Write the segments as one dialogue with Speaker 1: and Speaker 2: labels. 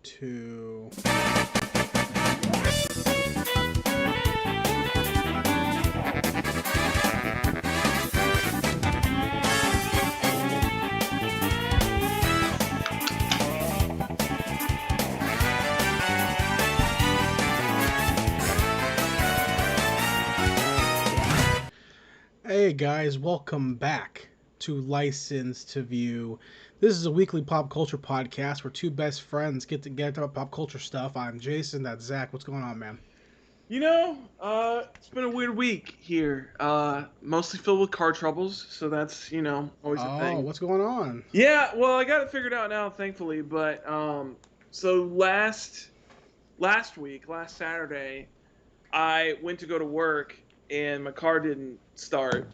Speaker 1: Two. Hey guys, welcome back to License to View. This is a weekly pop culture podcast where two best friends get to get about pop culture stuff. I'm Jason, that's Zach. What's going on, man?
Speaker 2: It's been a weird week here. Mostly filled with car troubles, so that's, always a
Speaker 1: Oh,
Speaker 2: thing.
Speaker 1: what's going on?
Speaker 2: Yeah, well, I got it figured out now, thankfully, but so last week, last Saturday, I went to go to work and my car didn't start,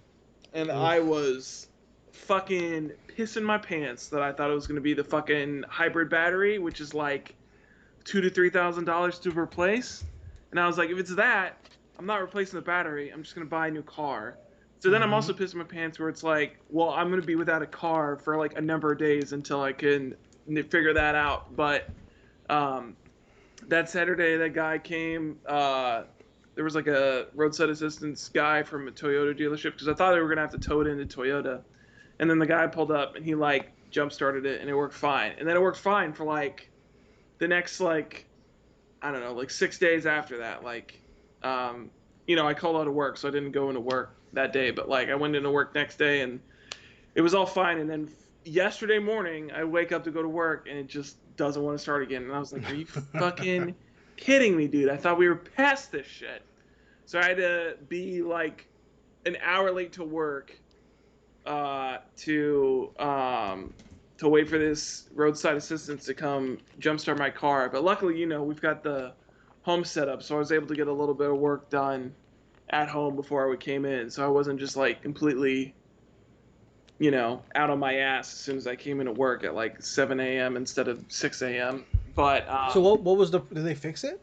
Speaker 2: and I
Speaker 1: Oof.
Speaker 2: was fucking pissing my pants that I thought it was going to be the fucking hybrid battery, which is like $2,000 to replace. And I was like, if it's that, I'm not replacing the battery. I'm just gonna buy a new car. So then I'm
Speaker 1: Mm-hmm.
Speaker 2: also pissing my pants where it's like, well, I'm gonna be without a car for like a number of days until I can figure that out. But um, that Saturday, that guy came. There was like a roadside assistance guy from a Toyota dealership because I thought they were gonna have to tow it into Toyota. And then the guy pulled up and he like jump started it and it worked fine. And then it worked fine for like the next like I don't know, like 6 days after that. I called out of work, so I didn't go into work that day. But like, I went into work next day, and it was all fine. And then yesterday morning, I wake up to go to work, and it just doesn't want to start again. And I was like, "Are you fucking kidding me, dude? I thought we were past this shit." So I had to be like an hour late to work to wait for this roadside assistance to come jumpstart my car. But luckily, we've got the home set up, so I was able to get a little bit of work done at home before I came in. So I wasn't just like completely, out on my ass as soon as I came into work at like 7 a.m. instead of 6 a.m. But
Speaker 1: So what was the? Did they fix it?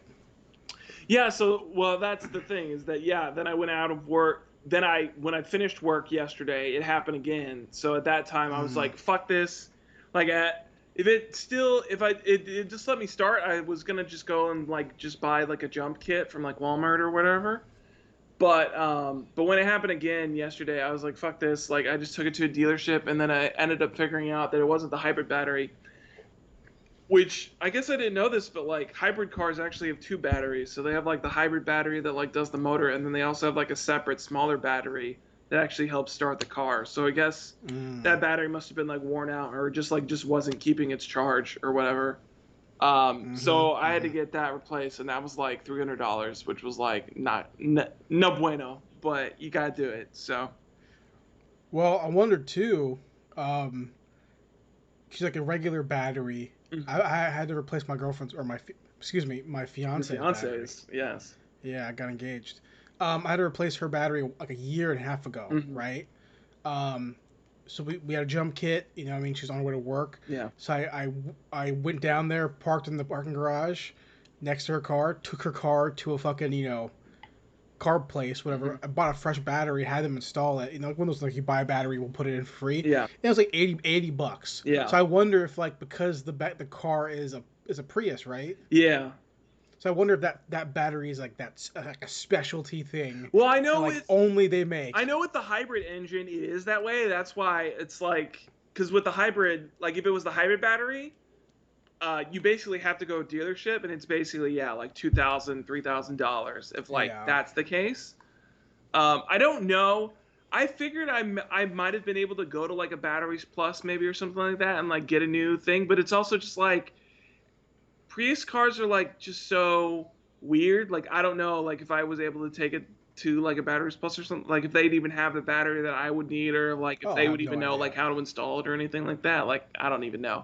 Speaker 2: yeah, so well, that's the thing is that then I went out of work. Then when I finished work yesterday, it happened again. So at that time, I was like, "Fuck this!" Like, if it just let me start, I was gonna just go and like just buy like a jump kit from like Walmart or whatever. But when it happened again yesterday, I was like, "Fuck this!" Like, I just took it to a dealership, and then I ended up figuring out that it wasn't the hybrid battery. Which I guess I didn't know this, but like hybrid cars actually have two batteries. So they have like the hybrid battery that like does the motor, and then they also have like a separate smaller battery that actually helps start the car. So I guess that battery must have been like worn out or just wasn't keeping its charge or whatever. So I had to get that replaced, and that was like $300, which was like not no bueno, but you gotta do it. So
Speaker 1: Well, I wondered too. Um, she's like a regular battery. I had to replace my girlfriend's or excuse me, my
Speaker 2: your
Speaker 1: fiance's battery.
Speaker 2: fiance's, yes.
Speaker 1: Yeah, I got engaged. I had to replace her battery like a year and a half ago,
Speaker 2: Hmm.
Speaker 1: right? Um, so we had a jump kit. You know, what I mean, she's on her way to work.
Speaker 2: Yeah.
Speaker 1: So I went down there, parked in the parking garage next to her car, took her car to a fucking car place, whatever.
Speaker 2: Hmm.
Speaker 1: I bought a fresh battery, had them install it. You know, like one of those like you buy a battery, we'll put it in free. And
Speaker 2: Yeah.
Speaker 1: it was like 80 bucks.
Speaker 2: Yeah.
Speaker 1: So I wonder if like because the car is a Prius, right?
Speaker 2: Yeah.
Speaker 1: So I wonder if that battery is like that's like a specialty thing
Speaker 2: Well,
Speaker 1: that like only they make.
Speaker 2: I know with the hybrid engine it is that way. That's why it's like because with the hybrid, like if it was the hybrid battery, you basically have to go dealership, and it's basically like $2,000, $3,000 if like
Speaker 1: Yeah.
Speaker 2: that's the case. I don't know. I figured I might have been able to go to like a Batteries Plus maybe or something like that and like get a new thing, but it's also just like Prius cars are like just so weird. Like I don't know, like if I was able to take it to like a Batteries Plus or something, like if they'd even have the battery that I would need, or like if
Speaker 1: Oh, I
Speaker 2: they would
Speaker 1: have no
Speaker 2: even know like
Speaker 1: idea.
Speaker 2: how to install it or anything like that. Like I don't even know.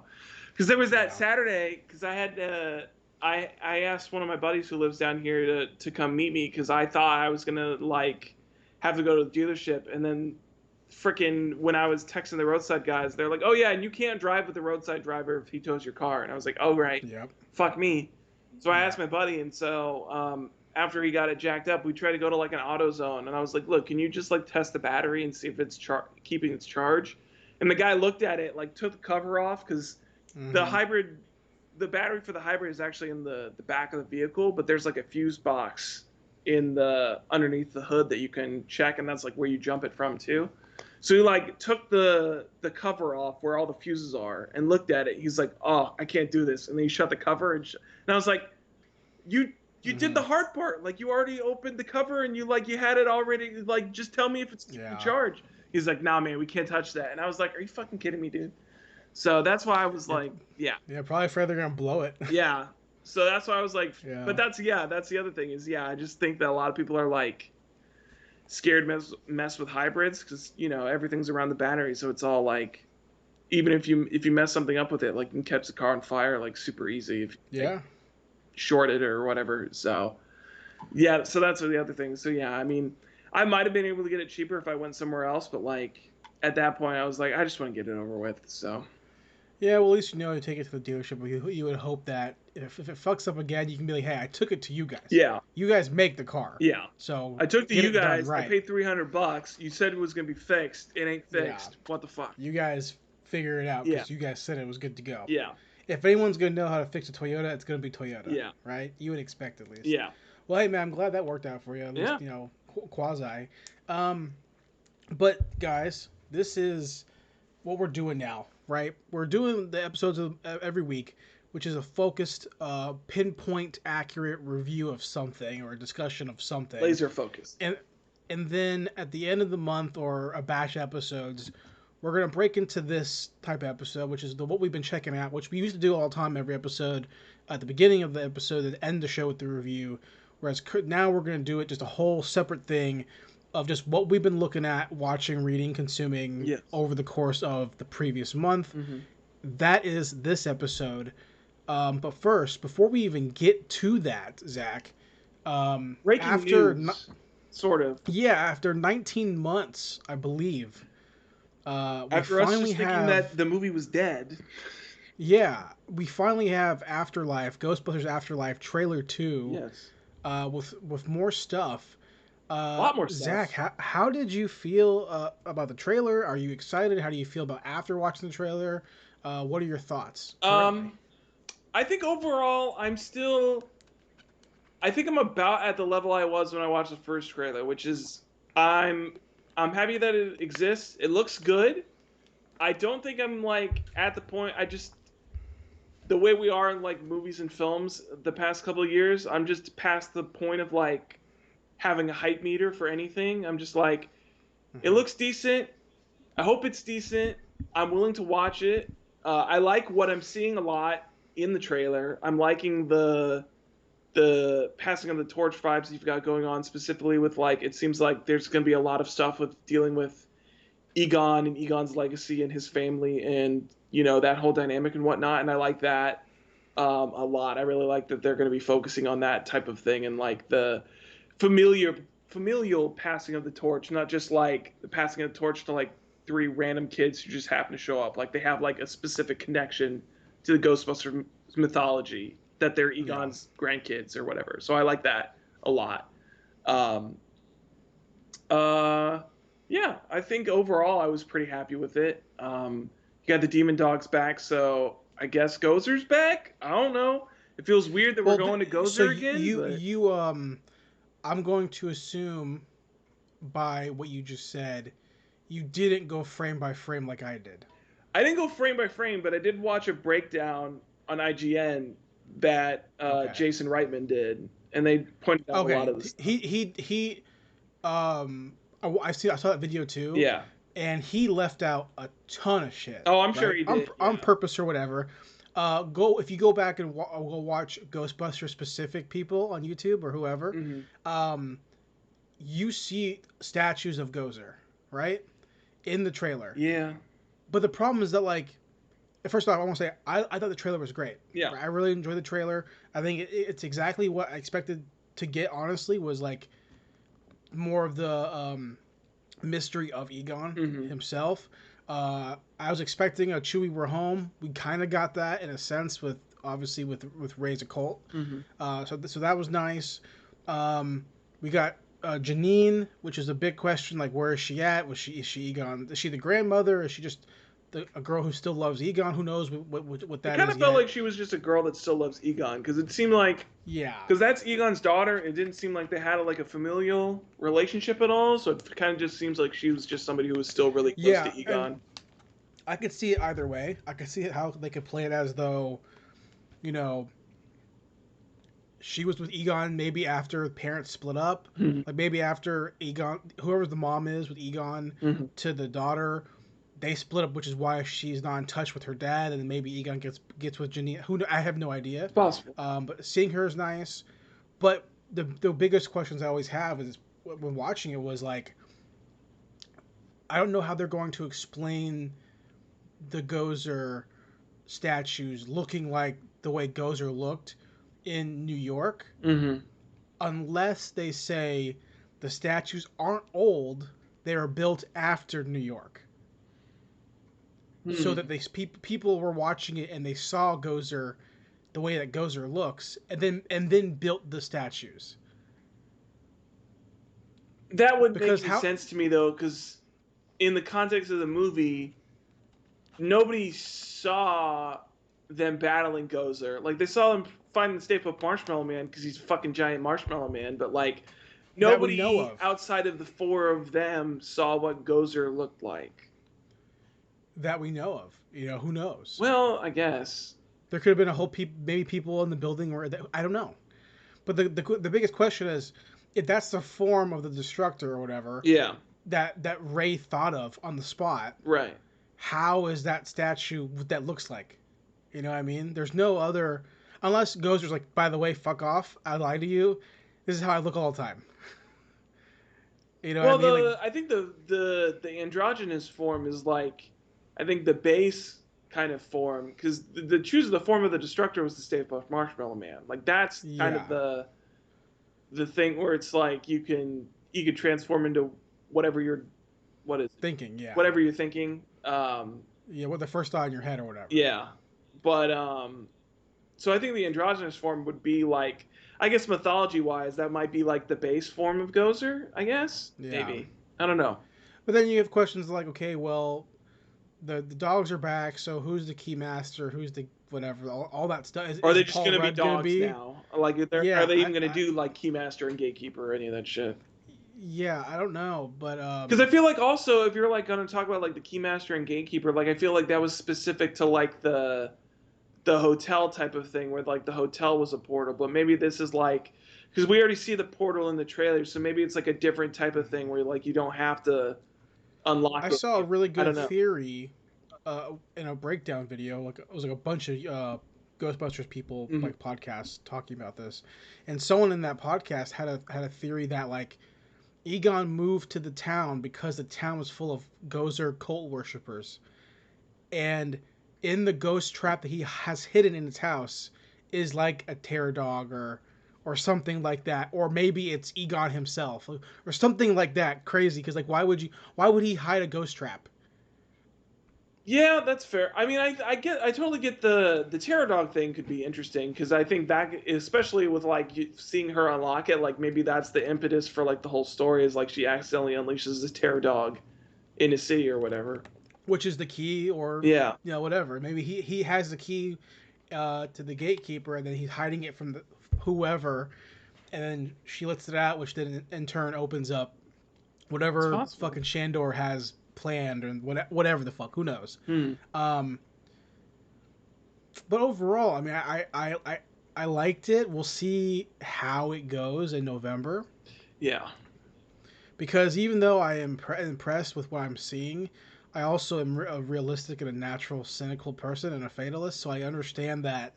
Speaker 2: Because there was that
Speaker 1: Yeah.
Speaker 2: Saturday, because I had I asked one of my buddies who lives down here to come meet me because I thought I was gonna like have to go to the dealership, and then freaking when I was texting the roadside guys, they're like, "Oh yeah, and you can't drive with the roadside driver if he tows your car." And I was like, "Oh right,
Speaker 1: Yep.
Speaker 2: fuck me." So I
Speaker 1: Yeah.
Speaker 2: asked my buddy, and so after he got it jacked up, we tried to go to like an auto zone, and I was like, "Look, can you just like test the battery and see if it's keeping its charge?" And the guy looked at it, like took the cover off because the
Speaker 1: Mm-hmm.
Speaker 2: hybrid, the battery for the hybrid is actually in the back of the vehicle, but there's like a fuse box in the underneath the hood that you can check, and that's like where you jump it from too. So he like took the cover off where all the fuses are and looked at it. He's like, "Oh, I can't do this," and then he shut the cover, and I was like, "You you did
Speaker 1: Mm-hmm.
Speaker 2: the hard part. Like you already opened the cover and you had it already. Like just tell me if it's keeping
Speaker 1: Yeah.
Speaker 2: charge." He's like, "Nah, man, we can't touch that." And I was like, "Are you fucking kidding me, dude?" So that's why I was
Speaker 1: Yeah.
Speaker 2: like, "Yeah,
Speaker 1: Yeah. Probably afraid they're gonna blow it.
Speaker 2: yeah." So that's why I was like, but
Speaker 1: Yeah.
Speaker 2: that's the other thing is I just think that a lot of people are like scared mess with hybrids because everything's around the battery, so it's all like even if you mess something up with it, like you can catch the car on fire like super easy if you like
Speaker 1: Yeah.
Speaker 2: short it or whatever. So yeah, so that's the other thing. So yeah, I mean, I might have been able to get it cheaper if I went somewhere else, but like at that point, I was like, I just want to get it over with. So
Speaker 1: Yeah, well, at least you take it to the dealership. You would hope that if it fucks up again, you can be like, hey, I took it to you guys.
Speaker 2: yeah,
Speaker 1: You guys make the car.
Speaker 2: yeah.
Speaker 1: So
Speaker 2: I took to
Speaker 1: get
Speaker 2: you
Speaker 1: it done
Speaker 2: guys. I
Speaker 1: right.
Speaker 2: paid $300. You said it was gonna be fixed. It ain't
Speaker 1: Yeah.
Speaker 2: fixed. What the fuck?
Speaker 1: You guys figure it out
Speaker 2: Yeah,
Speaker 1: because you guys said it was good to go.
Speaker 2: yeah,
Speaker 1: If anyone's going to know how to fix a Toyota, it's going to be Toyota,
Speaker 2: yeah,
Speaker 1: right? You would expect at least.
Speaker 2: yeah,
Speaker 1: Well, hey, man, I'm glad that worked out for you. At least,
Speaker 2: yeah.
Speaker 1: quasi. Um, but, guys, this is what we're doing now, right? We're doing the episodes of every week, which is a focused, pinpoint, accurate review of something or a discussion of something,
Speaker 2: Laser focus.
Speaker 1: and then at the end of the month or a batch episodes, we're gonna break into this type of episode, which is what we've been checking out, which we used to do all the time, every episode, at the beginning of the episode and end the show with the review. Whereas now we're gonna do it just a whole separate thing of just what we've been looking at, watching, reading, consuming
Speaker 2: Yes.
Speaker 1: over the course of the previous month.
Speaker 2: Mm-hmm.
Speaker 1: That is this episode. But first, before we even get to that, Zach,
Speaker 2: Breaking
Speaker 1: after
Speaker 2: news, sort of.
Speaker 1: yeah, after 19 months, I believe, we
Speaker 2: After us
Speaker 1: finally
Speaker 2: just thinking
Speaker 1: have
Speaker 2: that the movie was dead.
Speaker 1: yeah, we finally have Afterlife, Ghostbusters Afterlife trailer 2,
Speaker 2: Yes.
Speaker 1: with more stuff.
Speaker 2: A lot more
Speaker 1: Zach,
Speaker 2: stuff.
Speaker 1: how did you feel about the trailer? Are you excited? How do you feel about after watching the trailer? What are your thoughts currently?
Speaker 2: I think overall, I think I'm about at the level I was when I watched the first trailer, which is I'm I'm happy that it exists. It looks good. I don't think I'm like at the point. I just the way we are in like movies and films the past couple of years. I'm just past the point of like having a hype meter for anything. I'm just like it
Speaker 1: Hmm.
Speaker 2: looks decent. I hope it's decent. I'm willing to watch it. I like what I'm seeing a lot in the trailer. I'm liking the passing of the torch vibes you've got going on, specifically with like it seems like there's going to be a lot of stuff with dealing with Egon and Egon's legacy and his family and that whole dynamic and whatnot. And I like that a lot. I really like that they're going to be focusing on that type of thing and like the familiar familial passing of the torch, not just like the passing of the torch to like three random kids who just happen to show up. Like they have like a specific connection to the Ghostbusters mythology that they're
Speaker 1: Yeah.
Speaker 2: Egon's grandkids or whatever. So I like that a lot. Um, uh, yeah, I think overall I was pretty happy with it. You got the Demon Dogs back, so I guess Gozer's back. I don't know. It feels weird that we're
Speaker 1: Well,
Speaker 2: going to
Speaker 1: so
Speaker 2: Gozer again, but
Speaker 1: I'm going to assume by what you just said, you didn't go frame by frame like I did.
Speaker 2: I didn't go frame by frame, but I did watch a breakdown on IGN that
Speaker 1: Okay.
Speaker 2: Jason Reitman did, and they pointed out a lot
Speaker 1: Okay.
Speaker 2: of the stuff.
Speaker 1: He I saw that video too,
Speaker 2: Yeah.
Speaker 1: and he left out a ton of shit,
Speaker 2: Oh, I'm sure
Speaker 1: right?
Speaker 2: he did.
Speaker 1: On
Speaker 2: Yeah.
Speaker 1: purpose or whatever. Go if you go back and go watch Ghostbuster specific people on YouTube or whoever.
Speaker 2: Hmm.
Speaker 1: Um, you see statues of Gozer, right, in the trailer.
Speaker 2: Yeah.
Speaker 1: But the problem is that, like, first off, I want to say I thought the trailer was great.
Speaker 2: Yeah.
Speaker 1: I really enjoyed the trailer. I think it's exactly what I expected to get. Honestly, was like more of the mystery of Egon
Speaker 2: Hmm.
Speaker 1: himself. I was expecting a Chewie we're home. We kind of got that in a sense with obviously with Ray's occult.
Speaker 2: Hmm.
Speaker 1: So that was nice. We got Janine, which is a big question. Like, where is she at? Is she Egon? Is she the grandmother? Is she just a girl who still loves Egon. Who knows what
Speaker 2: It
Speaker 1: that
Speaker 2: kind
Speaker 1: is
Speaker 2: of felt
Speaker 1: yet?
Speaker 2: like she was just a girl that still loves Egon because it seemed like
Speaker 1: Yeah,
Speaker 2: because that's Egon's daughter. It didn't seem like they had like a familial relationship at all. So it kind of just seems like she was just somebody who was still really close
Speaker 1: yeah,
Speaker 2: to
Speaker 1: and
Speaker 2: Egon.
Speaker 1: I could see it either way. I could see it how they could play it as though, you know, she was with Egon maybe after parents split up,
Speaker 2: Mm-hmm.
Speaker 1: like maybe after Egon, whoever the mom is with Egon,
Speaker 2: Mm-hmm.
Speaker 1: to the daughter, they split up, which is why she's not in touch with her dad, and then maybe Egon gets with Janine. I have no idea.
Speaker 2: It's possible.
Speaker 1: But seeing her is nice. But the biggest questions I always have is when watching it was like, I don't know how they're going to explain the Gozer statues looking like the way Gozer looked in New York,
Speaker 2: Mm-hmm.
Speaker 1: unless they say the statues aren't old, they are built after New York. So
Speaker 2: Hmm.
Speaker 1: that people were watching it and they saw Gozer the way that Gozer looks, and then built the statues.
Speaker 2: That would make
Speaker 1: Because
Speaker 2: any
Speaker 1: how
Speaker 2: sense to me though, because in the context of the movie, nobody saw them battling Gozer. Like they saw them finding the Stay Puft Marshmallow Man because he's a fucking giant Marshmallow Man, but like
Speaker 1: that we know
Speaker 2: nobody
Speaker 1: of,
Speaker 2: outside of the four of them saw what Gozer looked like.
Speaker 1: who knows?
Speaker 2: Well, I guess.
Speaker 1: There could have been a whole maybe people in the building where I don't know. But the biggest question is if that's the form of the destructor or whatever
Speaker 2: Yeah.
Speaker 1: that Ray thought of on the spot.
Speaker 2: Right.
Speaker 1: How is that statue what that looks like? You know what I mean? There's no other unless Gozer's like, by the way, fuck off. I lied to you. This is how I look all the time. You know what I
Speaker 2: Well,
Speaker 1: mean? Like,
Speaker 2: I think the androgynous form is like, I think the base kind of form because the choose of the form of the destructor was the Stay Puft Marshmallow Man. Like that's kind of
Speaker 1: yeah,
Speaker 2: the thing where it's like you can transform into whatever you're what is it?
Speaker 1: thinking, yeah,
Speaker 2: Whatever you're thinking.
Speaker 1: yeah, what the first thought in your head or whatever.
Speaker 2: Yeah, but so I think the androgynous form would be like, I guess mythology wise, that might be like the base form of Gozer. I guess
Speaker 1: Yeah,
Speaker 2: maybe I don't know.
Speaker 1: but then you have questions like, okay, well, the dogs are back, so who's the key master? Who's the whatever? All that stuff.
Speaker 2: Or are
Speaker 1: Is
Speaker 2: they just
Speaker 1: Paul
Speaker 2: going to be
Speaker 1: Rudd gonna
Speaker 2: dogs
Speaker 1: be?
Speaker 2: now? Like, are
Speaker 1: Yeah,
Speaker 2: they even going to do like Keymaster and Gatekeeper or any of that shit?
Speaker 1: yeah, I don't know, but
Speaker 2: Because I feel like also if you're like going to talk about like the Keymaster and Gatekeeper, like I feel like that was specific to like the hotel type of thing where like the hotel was a portal, but maybe this is like because we already see the portal in the trailer, so maybe it's like a different type of thing where like you don't have to unlock
Speaker 1: I
Speaker 2: those.
Speaker 1: saw a really
Speaker 2: I
Speaker 1: good
Speaker 2: don't know.
Speaker 1: theory in a breakdown video. Like it was like a bunch of Ghostbusters people
Speaker 2: Mm-hmm.
Speaker 1: like podcasts talking about this, and someone in that podcast had a theory that like Egon moved to the town because the town was full of Gozer cult worshippers, and in the ghost trap that he has hidden in his house is like a terror dog or something like that, or maybe it's Egon himself or something like that. Crazy, because like why would he hide a ghost trap?
Speaker 2: Yeah, that's fair. I mean, I totally get the Terror Dog thing could be interesting because I think that especially with like seeing her unlock it, like maybe that's the impetus for like the whole story is like she accidentally unleashes this Terror Dog in a city or whatever.
Speaker 1: Which is the key, or
Speaker 2: Yeah.
Speaker 1: whatever. Maybe he has the key to the gatekeeper, and then he's hiding it from the whoever, and then she lets it out, which then in turn opens up
Speaker 2: It's
Speaker 1: whatever
Speaker 2: possible.
Speaker 1: fucking Shandor has planned, and whatever the fuck, who knows.
Speaker 2: Hmm.
Speaker 1: Um, but overall, I mean, I liked it. We'll see how it goes in November,
Speaker 2: Yeah.
Speaker 1: because even though I am impressed with what I'm seeing, I also am a realistic and a natural cynical person and a fatalist. So I understand that.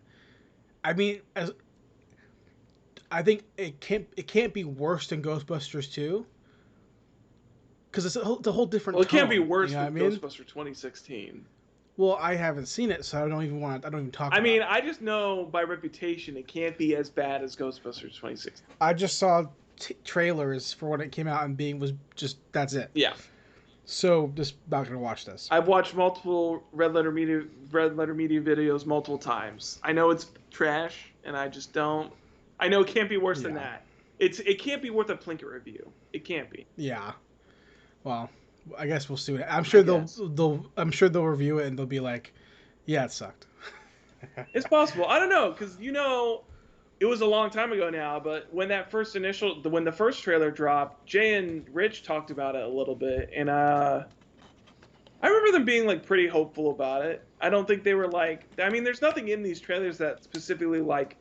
Speaker 1: I mean, as I think it can't be worse than Ghostbusters 2 because it's a whole different
Speaker 2: Well, it can't be
Speaker 1: tone. You
Speaker 2: worse
Speaker 1: know what I
Speaker 2: than
Speaker 1: mean?
Speaker 2: Ghostbuster 2016.
Speaker 1: Well, I haven't seen it, so I don't even talk
Speaker 2: I
Speaker 1: about
Speaker 2: mean,
Speaker 1: it.
Speaker 2: I just know by reputation it can't be as bad as Ghostbusters 2016.
Speaker 1: I just saw trailers for when it came out and being was just that's it.
Speaker 2: Yeah.
Speaker 1: So just not gonna watch this.
Speaker 2: I've watched multiple Red Letter Media videos multiple times. I know it's trash, and I just don't. I know it can't be worse than
Speaker 1: Yeah,
Speaker 2: that. It can't be worth a Plinkett review. It can't be.
Speaker 1: yeah. Well, I guess we'll see. I'm
Speaker 2: I
Speaker 1: sure
Speaker 2: guess
Speaker 1: I'm sure they'll review it and they'll be like, "Yeah, it sucked."
Speaker 2: it's possible. I don't know because it was a long time ago now. But when when the first trailer dropped, Jay and Rich talked about it a little bit, and I remember them being like pretty hopeful about it. I don't think they were like. I mean, there's nothing in these trailers that specifically like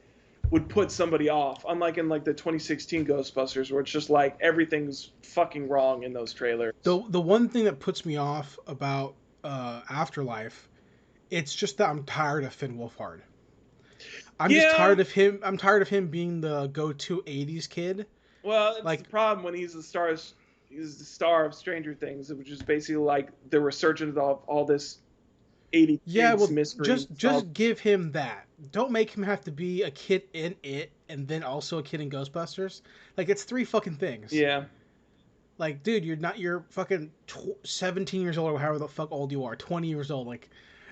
Speaker 2: would put somebody off. Unlike in like the 2016 Ghostbusters, where it's just like everything's fucking wrong in those trailers.
Speaker 1: The one thing that puts me off about Afterlife, it's just that I'm tired of Finn Wolfhard. I'm just
Speaker 2: Yeah,
Speaker 1: tired of him. I'm tired of him being the go-to '80s kid.
Speaker 2: well, it's the
Speaker 1: Like,
Speaker 2: problem when he's the star of Stranger Things, which is basically like the resurgence of all this 80
Speaker 1: yeah,
Speaker 2: kids
Speaker 1: well,
Speaker 2: mystery
Speaker 1: just
Speaker 2: stuff.
Speaker 1: just give him that. Don't make him have to be a kid in it and then also a kid in Ghostbusters. Like, it's three fucking things.
Speaker 2: Yeah,
Speaker 1: Like, dude, you're fucking 17 years old or however the fuck old you are, 20 years old. Like,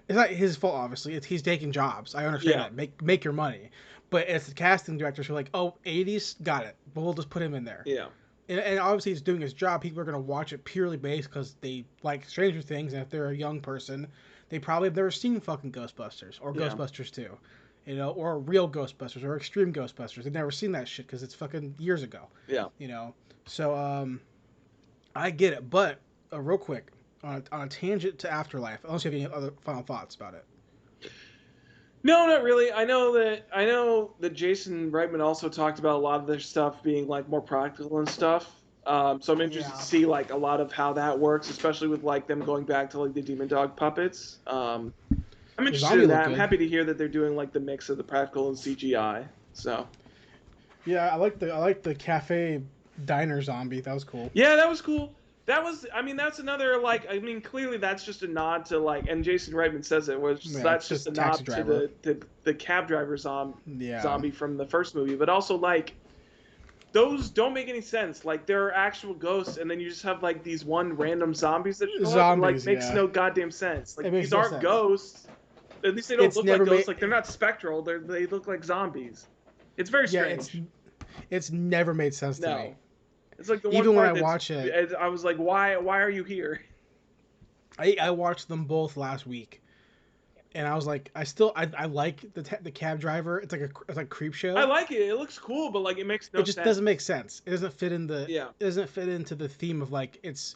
Speaker 1: it's not his fault, obviously. He's taking jobs. I understand
Speaker 2: yeah,
Speaker 1: that. Make your money. But it's the casting directors who are like, oh, '80s, got it. But we'll just put him in there.
Speaker 2: yeah,
Speaker 1: And obviously he's doing his job. People are going to watch it purely based because they like Stranger Things. And if they're a young person, they probably have never seen fucking Ghostbusters or
Speaker 2: yeah.
Speaker 1: Ghostbusters 2. Or real Ghostbusters or extreme Ghostbusters. They've never seen that shit because it's fucking years ago.
Speaker 2: Yeah.
Speaker 1: You know? So, I get it, but real quick on a tangent to Afterlife. Unless you have any other final thoughts about it.
Speaker 2: No, not really. I know that Jason Reitman also talked about a lot of their stuff being like more practical and stuff. So I'm interested to
Speaker 1: Yeah,
Speaker 2: see like a lot of how that works, especially with like them going back to like the demon dog puppets. I'm
Speaker 1: the
Speaker 2: interested
Speaker 1: zombie
Speaker 2: in
Speaker 1: looked
Speaker 2: that. I'm
Speaker 1: good.
Speaker 2: happy to hear that they're doing like the mix of the practical and CGI. So
Speaker 1: Yeah, I like the cafe diner zombie. That was cool.
Speaker 2: yeah, that was cool. I mean, that's another like, I mean, clearly that's just a nod to like, and Jason Reitman says it was
Speaker 1: Yeah,
Speaker 2: that's
Speaker 1: it's
Speaker 2: just a
Speaker 1: just taxi
Speaker 2: nod to
Speaker 1: driver.
Speaker 2: the cab driver
Speaker 1: Yeah,
Speaker 2: zombie from the first movie, but also like those don't make any sense. Like there are actual ghosts, and then you just have like these one random zombies that show up, and like
Speaker 1: zombies.
Speaker 2: makes
Speaker 1: Yeah,
Speaker 2: no goddamn sense. Like
Speaker 1: it makes
Speaker 2: these
Speaker 1: no
Speaker 2: aren't
Speaker 1: sense.
Speaker 2: ghosts. At least they don't
Speaker 1: It's
Speaker 2: look like
Speaker 1: never
Speaker 2: ghosts.
Speaker 1: made.
Speaker 2: Like they're not spectral. They look like zombies. It's very
Speaker 1: Yeah, it's
Speaker 2: strange.
Speaker 1: it's never made sense to me.
Speaker 2: No, it's like the one
Speaker 1: Even when I
Speaker 2: part that's.
Speaker 1: watch it,
Speaker 2: I was like, why are you here?
Speaker 1: I watched them both last week, and I was like, I like the cab driver. It's like creep
Speaker 2: I
Speaker 1: show.
Speaker 2: like it. It looks cool, but like it makes
Speaker 1: It
Speaker 2: no
Speaker 1: just doesn't make
Speaker 2: sense.
Speaker 1: sense. It doesn't fit in the.
Speaker 2: Yeah.
Speaker 1: It doesn't fit into the theme of like it's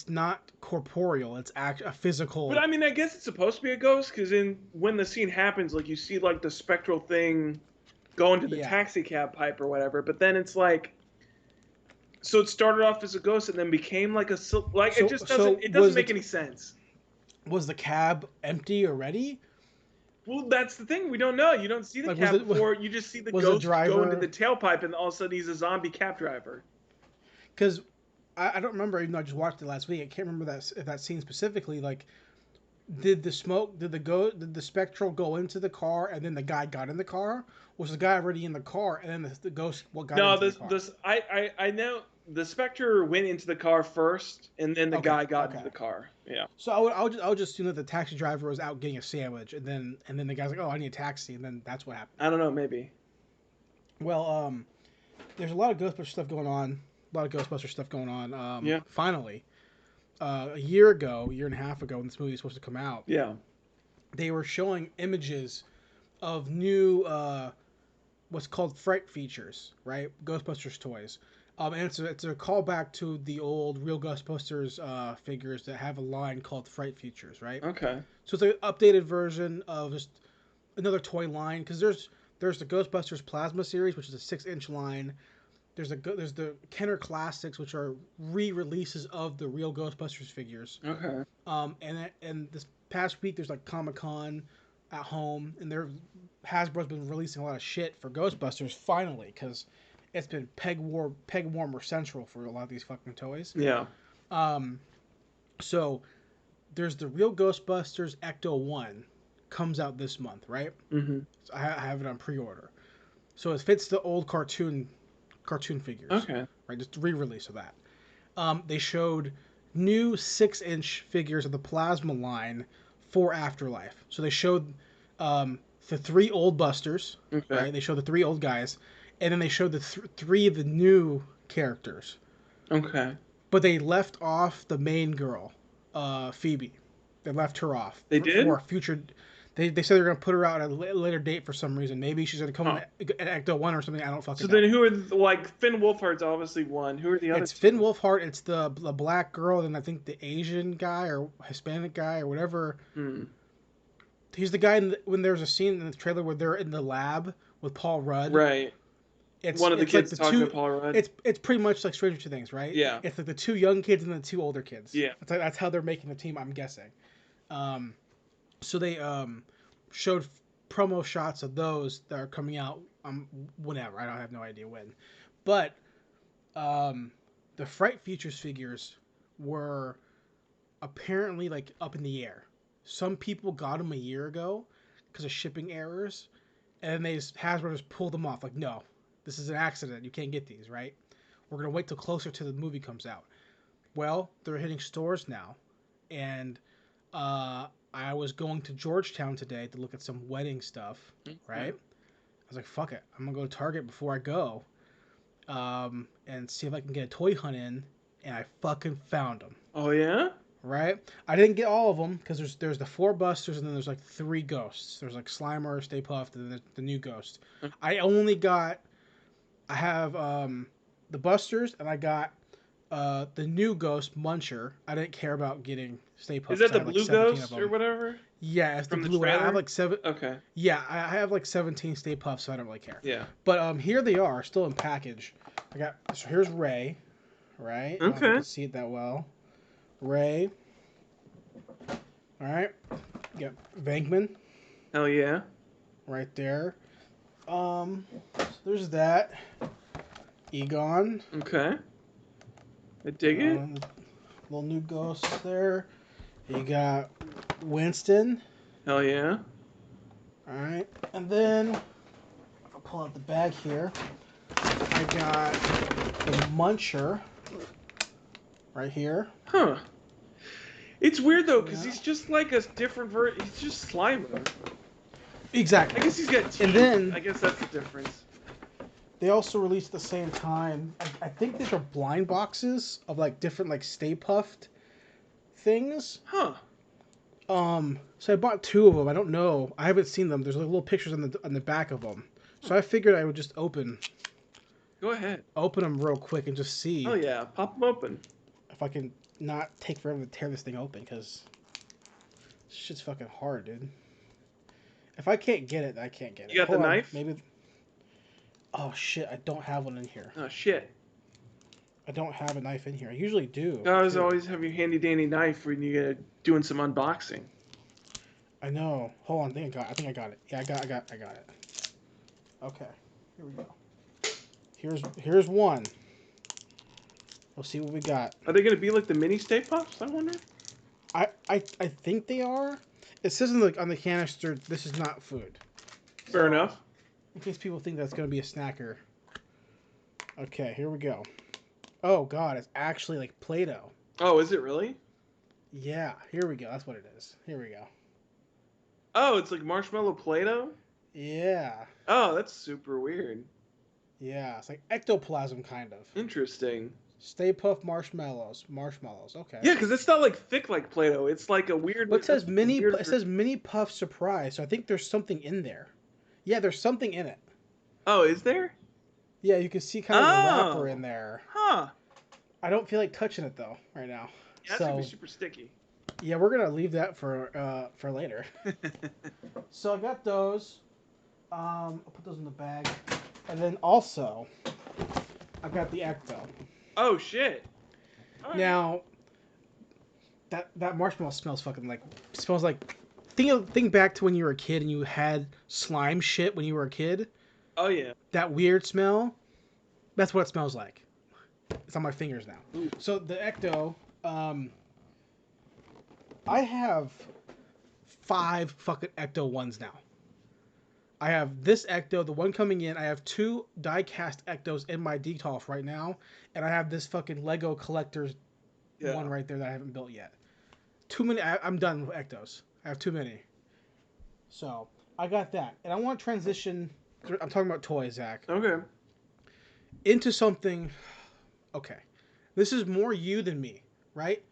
Speaker 1: not corporeal. It's a
Speaker 2: But
Speaker 1: physical.
Speaker 2: I mean, I guess it's supposed to be a ghost because in when the scene happens, like you see like the spectral thing go into the
Speaker 1: Yeah.
Speaker 2: taxi cab pipe or whatever. But then it's like, so it started off as a ghost and then became like like it just
Speaker 1: So
Speaker 2: doesn't make any sense.
Speaker 1: was the cab empty already?
Speaker 2: Well, that's the thing. We don't know. You don't see the
Speaker 1: Like
Speaker 2: cab before. You just see the
Speaker 1: was the
Speaker 2: ghost go into the
Speaker 1: driver?
Speaker 2: tailpipe, and all of a sudden he's a zombie cab driver.
Speaker 1: Because I don't remember. Even though I just watched it last week, I can't remember that if that scene specifically. Like, did the smoke? Did the spectral go into the car and then the guy got in the car? Was the guy already in the car and then the ghost what got
Speaker 2: No,
Speaker 1: into the car?
Speaker 2: I know the Spectre went into the car first, and then the
Speaker 1: Okay,
Speaker 2: guy got into
Speaker 1: okay.
Speaker 2: the car. Yeah.
Speaker 1: So I would just assume that the taxi driver was out getting a sandwich and then the guy's like, oh, I need a taxi, and then that's what happened.
Speaker 2: I don't know, maybe.
Speaker 1: Well, there's a lot of Ghostbuster stuff going on. A lot of Ghostbuster stuff going on.
Speaker 2: Yeah.
Speaker 1: Finally, a year and a half ago, when this movie was supposed to come out,
Speaker 2: Yeah.
Speaker 1: they were showing images of new what's called fright features, right? Ghostbusters toys. And it's a callback to the old real Ghostbusters figures that have a line called fright features, right?
Speaker 2: Okay.
Speaker 1: So it's an updated version of just another toy line because there's the Ghostbusters Plasma series, which is a 6-inch line. There's the Kenner Classics, which are re-releases of the real Ghostbusters figures.
Speaker 2: Okay.
Speaker 1: And this past week there's like Comic Con at home, and Hasbro's been releasing a lot of shit for Ghostbusters finally because it's been peg warmer central for a lot of these fucking toys.
Speaker 2: Yeah.
Speaker 1: Um, so there's the real Ghostbusters Ecto One comes out this month, right?
Speaker 2: Mm-hmm.
Speaker 1: So I have it on pre-order. So it fits the old cartoon figures,
Speaker 2: Okay.
Speaker 1: right? Just a re-release of that. They showed new 6-inch figures of the Plasma line for Afterlife. So they showed the 3 old Busters,
Speaker 2: Okay.
Speaker 1: right? They showed the 3 old guys, and then they showed the 3 of the new characters.
Speaker 2: Okay.
Speaker 1: but they left off the main girl, Phoebe. They left her off
Speaker 2: They
Speaker 1: for
Speaker 2: did?
Speaker 1: future. They said they're gonna put her out at a later date for some reason. Maybe she's gonna come
Speaker 2: Huh.
Speaker 1: in Ecto 1 or something. I don't
Speaker 2: So
Speaker 1: fucking know.
Speaker 2: then who are like Finn Wolfhard's obviously one. Who are the other
Speaker 1: It's Finn
Speaker 2: two?
Speaker 1: Wolfhard. It's the black girl, and I think the Asian guy or Hispanic guy or whatever.
Speaker 2: Hmm.
Speaker 1: He's the guy when there's a scene in the trailer where they're in the lab with Paul Rudd.
Speaker 2: Right.
Speaker 1: It's
Speaker 2: One of the
Speaker 1: it's like
Speaker 2: kids
Speaker 1: the
Speaker 2: talking to
Speaker 1: two.
Speaker 2: Paul Rudd.
Speaker 1: It's pretty much like Stranger Things, right?
Speaker 2: Yeah.
Speaker 1: It's like the two young kids and the two older kids.
Speaker 2: Yeah.
Speaker 1: That's how they're making the team. I'm guessing. Um, so they showed promo shots of those that are coming out whenever. I don't have no idea when, but the Fright Features figures were apparently like up in the air. Some people got them a year ago because of shipping errors, and then Hasbro just pulled them off. Like, no, this is an accident. You can't get these, right? We're gonna wait till closer to the movie comes out. Well, they're hitting stores now, and I was going to Georgetown today to look at some wedding stuff, right? I was like, fuck it, I'm gonna go to Target before I go, and see if I can get a toy hunt in, and I fucking found them.
Speaker 2: Oh yeah.
Speaker 1: Right? I didn't get all of them because there's the 4 Busters and then there's like 3 Ghosts. There's like Slimer, Stay Puft, and then there's the new Ghost. I have the Busters and I got the new Ghost Muncher. I didn't care about getting Stay Puft.
Speaker 2: Is that
Speaker 1: I
Speaker 2: the
Speaker 1: had like
Speaker 2: blue
Speaker 1: 17 of
Speaker 2: ghost
Speaker 1: them.
Speaker 2: or whatever?
Speaker 1: Yeah, it's
Speaker 2: From
Speaker 1: the
Speaker 2: the
Speaker 1: blue one. I have
Speaker 2: trailer?
Speaker 1: like 7.
Speaker 2: Okay.
Speaker 1: Yeah, I have like 17 Stay Puffs, so I don't really care.
Speaker 2: Yeah.
Speaker 1: But here they are, still in package. So here's Ray, right? I don't know if you
Speaker 2: Okay.
Speaker 1: can see it that well. Ray. All right. You got Venkman
Speaker 2: Hell yeah.
Speaker 1: right there. So there's that. Egon.
Speaker 2: Okay. I dig it.
Speaker 1: Little new ghost there. You got Winston.
Speaker 2: Hell yeah.
Speaker 1: All right. And then I'll pull out the bag here. I got the Muncher right here.
Speaker 2: Huh. It's weird though, because
Speaker 1: Yeah.
Speaker 2: he's just like a different version. He's just Slimer.
Speaker 1: Exactly.
Speaker 2: I guess he's got teeth.
Speaker 1: And then
Speaker 2: I guess that's the difference.
Speaker 1: they also released at the same time. I think these are blind boxes of like different like Stay Puffed things.
Speaker 2: Huh.
Speaker 1: So I bought 2 of them. I don't know. I haven't seen them. There's like little pictures on the back of them. So I figured I would just open
Speaker 2: Go ahead.
Speaker 1: them real quick and just see
Speaker 2: Oh yeah. Pop them open.
Speaker 1: if I can not take forever to tear this thing open because shit's fucking hard, dude. If I can't get it, I can't get it.
Speaker 2: You got the knife?
Speaker 1: Maybe. Oh shit! I don't have one in here.
Speaker 2: Oh shit.
Speaker 1: I don't have a knife in here. I usually do.
Speaker 2: Guys
Speaker 1: too.
Speaker 2: always have your handy dandy knife when you get doing some unboxing.
Speaker 1: I know. Hold on. I think I got it. Yeah, I got it. Okay. Here we go. Here's one. We'll see what we got.
Speaker 2: Are they gonna be like the mini Stay Puffs? I wonder.
Speaker 1: I think they are. It says on the canister, this is not food.
Speaker 2: Fair enough.
Speaker 1: In case people think that's gonna be a snacker. Okay, here we go. Oh god, it's actually like Play-Doh.
Speaker 2: Oh, is it really?
Speaker 1: Yeah, here we go. That's what it is. Here we go.
Speaker 2: Oh, it's like marshmallow Play-Doh?
Speaker 1: Yeah.
Speaker 2: Oh, that's super weird.
Speaker 1: Yeah, it's like ectoplasm kind of.
Speaker 2: Interesting.
Speaker 1: Stay Puft marshmallows. Okay.
Speaker 2: Yeah, because it's not like thick like Play-Doh. It's like a weird.
Speaker 1: But it says mini.
Speaker 2: weird-
Speaker 1: It says mini puff surprise. So I think there's something in there. Yeah, there's something in it.
Speaker 2: Oh, is there?
Speaker 1: Yeah, you can see kind of the
Speaker 2: Oh.
Speaker 1: wrapper in there.
Speaker 2: Huh.
Speaker 1: I don't feel like touching it though right now.
Speaker 2: Yeah, that's gonna be super sticky.
Speaker 1: Yeah, we're gonna leave that for later. So I got those. I'll put those in the bag, and then also I got the Ecto.
Speaker 2: Oh shit. All right.
Speaker 1: Now that marshmallow smells like think back to when you were a kid and you had slime shit when you were a kid.
Speaker 2: Oh yeah.
Speaker 1: That weird smell. That's what it smells like. It's on my fingers now.
Speaker 2: Ooh.
Speaker 1: So the Ecto, I have 5 fucking Ecto ones now. I have this Ecto, the one coming in. I have 2 die-cast Ectos in my decalf right now, and I have this fucking Lego collector's one right there that I haven't built yet. Too many. I'm done with Ectos. I have too many. So I got that, and I want to transition. I'm talking about toys, Zach.
Speaker 2: Okay.
Speaker 1: Into something. Okay, This is more you than me, right?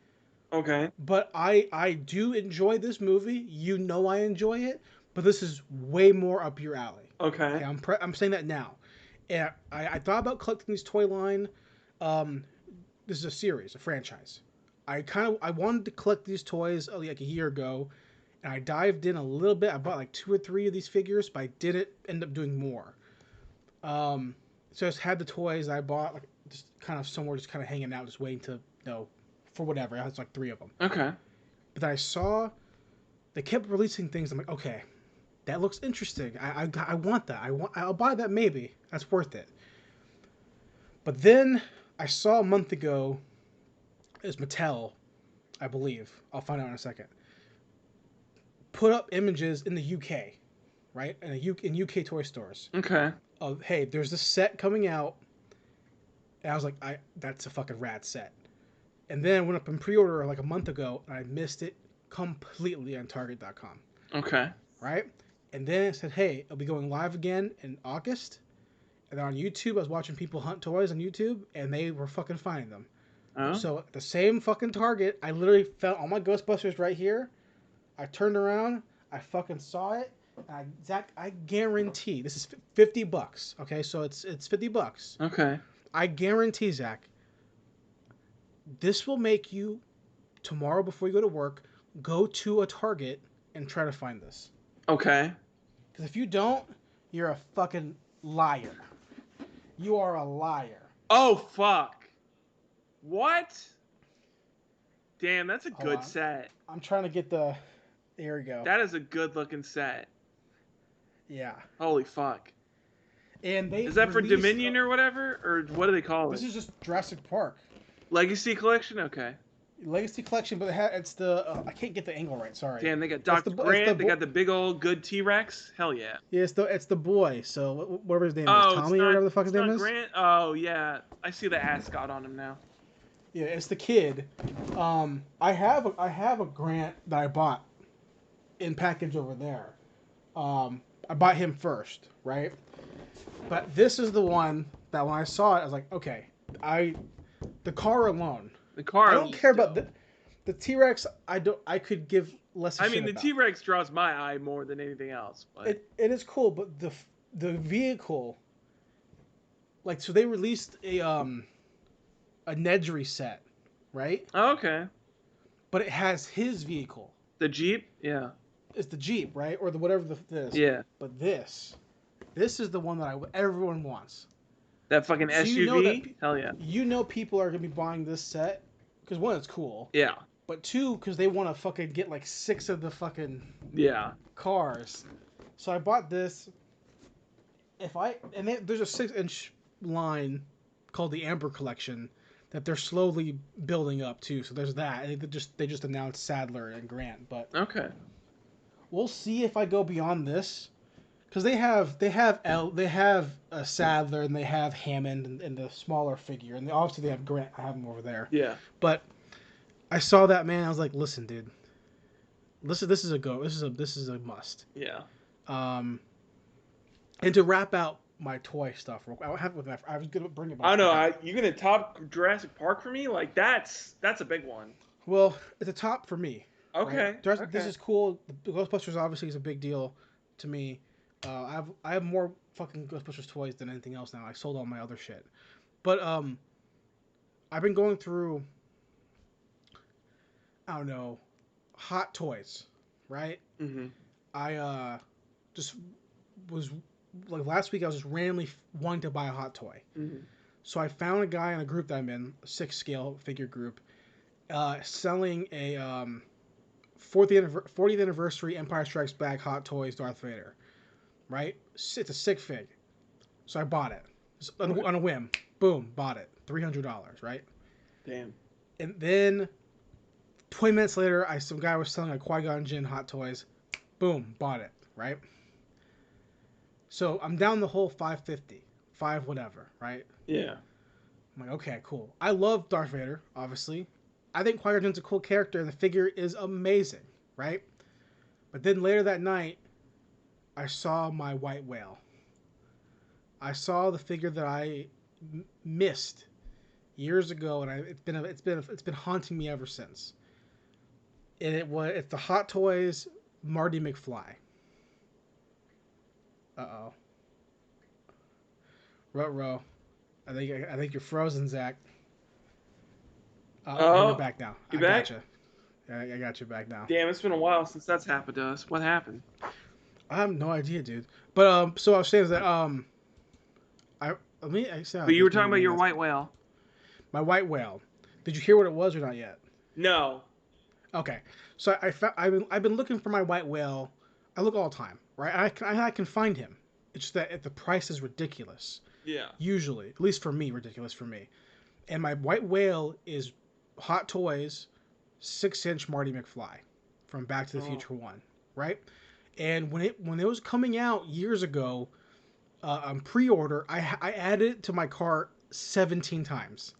Speaker 2: Okay.
Speaker 1: But I do enjoy this movie. You know I enjoy it, but this is way more up your alley.
Speaker 2: Okay.
Speaker 1: Okay, I'm saying that now. And I thought about collecting these toy line. Um, this is a series, a franchise. I wanted to collect these toys like a year ago, and I dived in a little bit. I bought like 2 or 3 of these figures, but I didn't end up doing more. So I just had the toys I bought, like just kind of somewhere, just kind of hanging out, just waiting to for whatever. I had like 3 of them.
Speaker 2: Okay.
Speaker 1: But then I saw they kept releasing things. I'm like, okay, that looks interesting. I want that. I'll buy that maybe. That's worth it. But then I saw a month ago is Mattel, I believe. I'll find out in a second. Put up images in the UK, right? In UK toy stores.
Speaker 2: Okay.
Speaker 1: Of hey, there's this set coming out, and I was like, that's a fucking rad set. And then I went up and pre-order like a month ago, and I missed it completely on Target.com.
Speaker 2: Okay.
Speaker 1: Right? And then it said, hey, it'll be going live again in August. And then on YouTube, I was watching people hunt toys on YouTube, and they were fucking finding them.
Speaker 2: Oh.
Speaker 1: So at the same fucking Target, I literally found all my Ghostbusters right here. I turned around, I fucking saw it, and Zach, I guarantee this is $50. Okay, so it's $50.
Speaker 2: Okay.
Speaker 1: I guarantee, Zach, this will make you tomorrow before you go to work go to a Target and try to find this.
Speaker 2: Okay.
Speaker 1: Because if you don't, you're a fucking liar. You are a liar.
Speaker 2: Oh fuck. What? Damn, that's a
Speaker 1: Hold
Speaker 2: good
Speaker 1: on.
Speaker 2: set.
Speaker 1: I'm trying to get the. There we go.
Speaker 2: That is a good looking set.
Speaker 1: Yeah.
Speaker 2: Holy fuck.
Speaker 1: And they
Speaker 2: Is that for Dominion or whatever? Or what do they call it?
Speaker 1: This is just Jurassic Park.
Speaker 2: Legacy Collection? Okay.
Speaker 1: Legacy Collection, but it's the. I can't get the angle right, sorry.
Speaker 2: Damn, they got Dr. Grant, they got the big old good T-Rex. Hell yeah.
Speaker 1: Yeah, it's the boy, so whatever his name is.
Speaker 2: Oh,
Speaker 1: Tommy or whatever the fuck his name is?
Speaker 2: Grant? Oh, yeah. I see the ascot on him now.
Speaker 1: Yeah, it's the kid. I have a Grant that I bought in package over there. I bought him first, right? But this is the one that when I saw it, I was like, okay, the car alone.
Speaker 2: The car.
Speaker 1: I don't care about the T-Rex. I could give less.
Speaker 2: I mean, the T-Rex draws my eye more than anything else. But
Speaker 1: it is cool, but the vehicle, like, so they released a Nedry set, right?
Speaker 2: Oh, okay.
Speaker 1: But it has his vehicle.
Speaker 2: The Jeep, yeah.
Speaker 1: It's the Jeep, right, or the whatever this.
Speaker 2: Yeah.
Speaker 1: But this is the one that everyone wants.
Speaker 2: That fucking
Speaker 1: So
Speaker 2: SUV.
Speaker 1: you know that,
Speaker 2: hell yeah.
Speaker 1: You know people are gonna be buying this set because one, it's cool.
Speaker 2: Yeah.
Speaker 1: But 2, because they want to fucking get like 6 of the fucking cars. So I bought this. There's a 6-inch line called the Amber Collection that they're slowly building up too. So there's that. And they just announced Sadler and Grant, but
Speaker 2: okay.
Speaker 1: We'll see if I go beyond this, because they have a Sadler and they have Hammond and the smaller figure, and obviously they have Grant. I have him over there.
Speaker 2: Yeah.
Speaker 1: But I saw that, man. I was like, listen, dude. Listen, this is a go. This is a must.
Speaker 2: Yeah.
Speaker 1: And to wrap out my toy stuff, real quick, I was gonna bring it back.
Speaker 2: I don't know. You gonna top Jurassic Park for me? Like that's a big one.
Speaker 1: Well, it's a top for me.
Speaker 2: Okay.
Speaker 1: Right?
Speaker 2: Okay.
Speaker 1: This is cool. The Ghostbusters obviously is a big deal to me. I have more fucking Ghostbusters toys than anything else now. I sold all my other shit, but I've been going through. I don't know, hot toys, right?
Speaker 2: Mm-hmm.
Speaker 1: I just was like last week. I was just randomly wanting to buy a hot toy, so I found a guy in a group that I'm in, a 6 scale figure group, selling a 40th anniversary Empire Strikes Back Hot Toys Darth Vader, right? It's a sick fig, so I bought it on a whim. Boom, bought it. $300, right?
Speaker 2: Damn.
Speaker 1: And then 20 minutes later, some guy was selling a Qui-Gon Jinn Hot Toys. Boom, bought it, right? So I'm down the whole 550, 5 whatever, right?
Speaker 2: Yeah.
Speaker 1: I'm like, okay, cool. I love Darth Vader, obviously. I think Qui-Gon Jinn's a cool character, and the figure is amazing, right? But then later that night, I saw my white whale. I saw the figure that I missed years ago, and it's been haunting me ever since. And it's the Hot Toys Marty McFly. Uh-oh. Ruh-roh. I think you're frozen, Zach. Oh, you're
Speaker 2: Oh,
Speaker 1: back now.
Speaker 2: you
Speaker 1: I
Speaker 2: back?
Speaker 1: gotcha. I got you back now.
Speaker 2: Damn, it's been a while since that's happened to us. What happened?
Speaker 1: I have no idea, dude. But so I was saying is that I let me I see how
Speaker 2: But you
Speaker 1: this
Speaker 2: were talking
Speaker 1: movie
Speaker 2: about
Speaker 1: made
Speaker 2: your
Speaker 1: us.
Speaker 2: white whale.
Speaker 1: My white whale. Did you hear what it was or not yet?
Speaker 2: No.
Speaker 1: Okay, so I've been looking for my white whale. I look all the time, right? I can find him. It's just that the price is ridiculous.
Speaker 2: Yeah.
Speaker 1: Usually, at least for me, ridiculous for me. And my white whale is Hot Toys 6-inch Marty McFly from Back to the
Speaker 2: Oh.
Speaker 1: Future 1, right? And when it was coming out years ago on pre-order, I added it to my cart 17 times.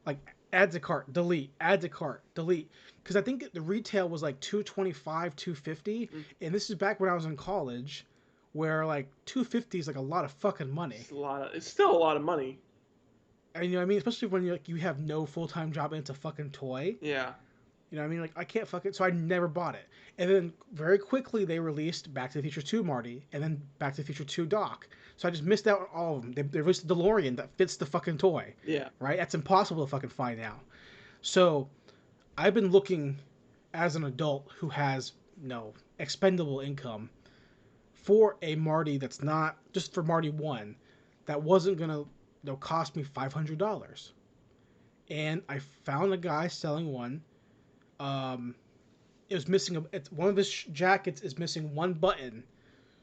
Speaker 1: Like add to cart, delete, add to cart, delete. Because I think the retail was like 225, 250,
Speaker 2: Mm.
Speaker 1: and this is back when I was in college, where like 250 is like a lot of fucking money.
Speaker 2: It's still a lot of money.
Speaker 1: And you know what I mean? Especially when you have no full time job and it's a fucking toy.
Speaker 2: Yeah.
Speaker 1: You know what I mean? Like I can't fucking so I never bought it. And then very quickly they released Back to the Future 2 Marty and then Back to the Future 2 Doc. So I just missed out on all of them. They released the DeLorean that fits the fucking toy.
Speaker 2: Yeah.
Speaker 1: Right? That's impossible to fucking find now. So I've been looking as an adult who has no expendable income for a Marty that's not just for Marty 1 that wasn't gonna cost me $500. And I found a guy selling one. Um, it was missing one of his jackets is missing one button,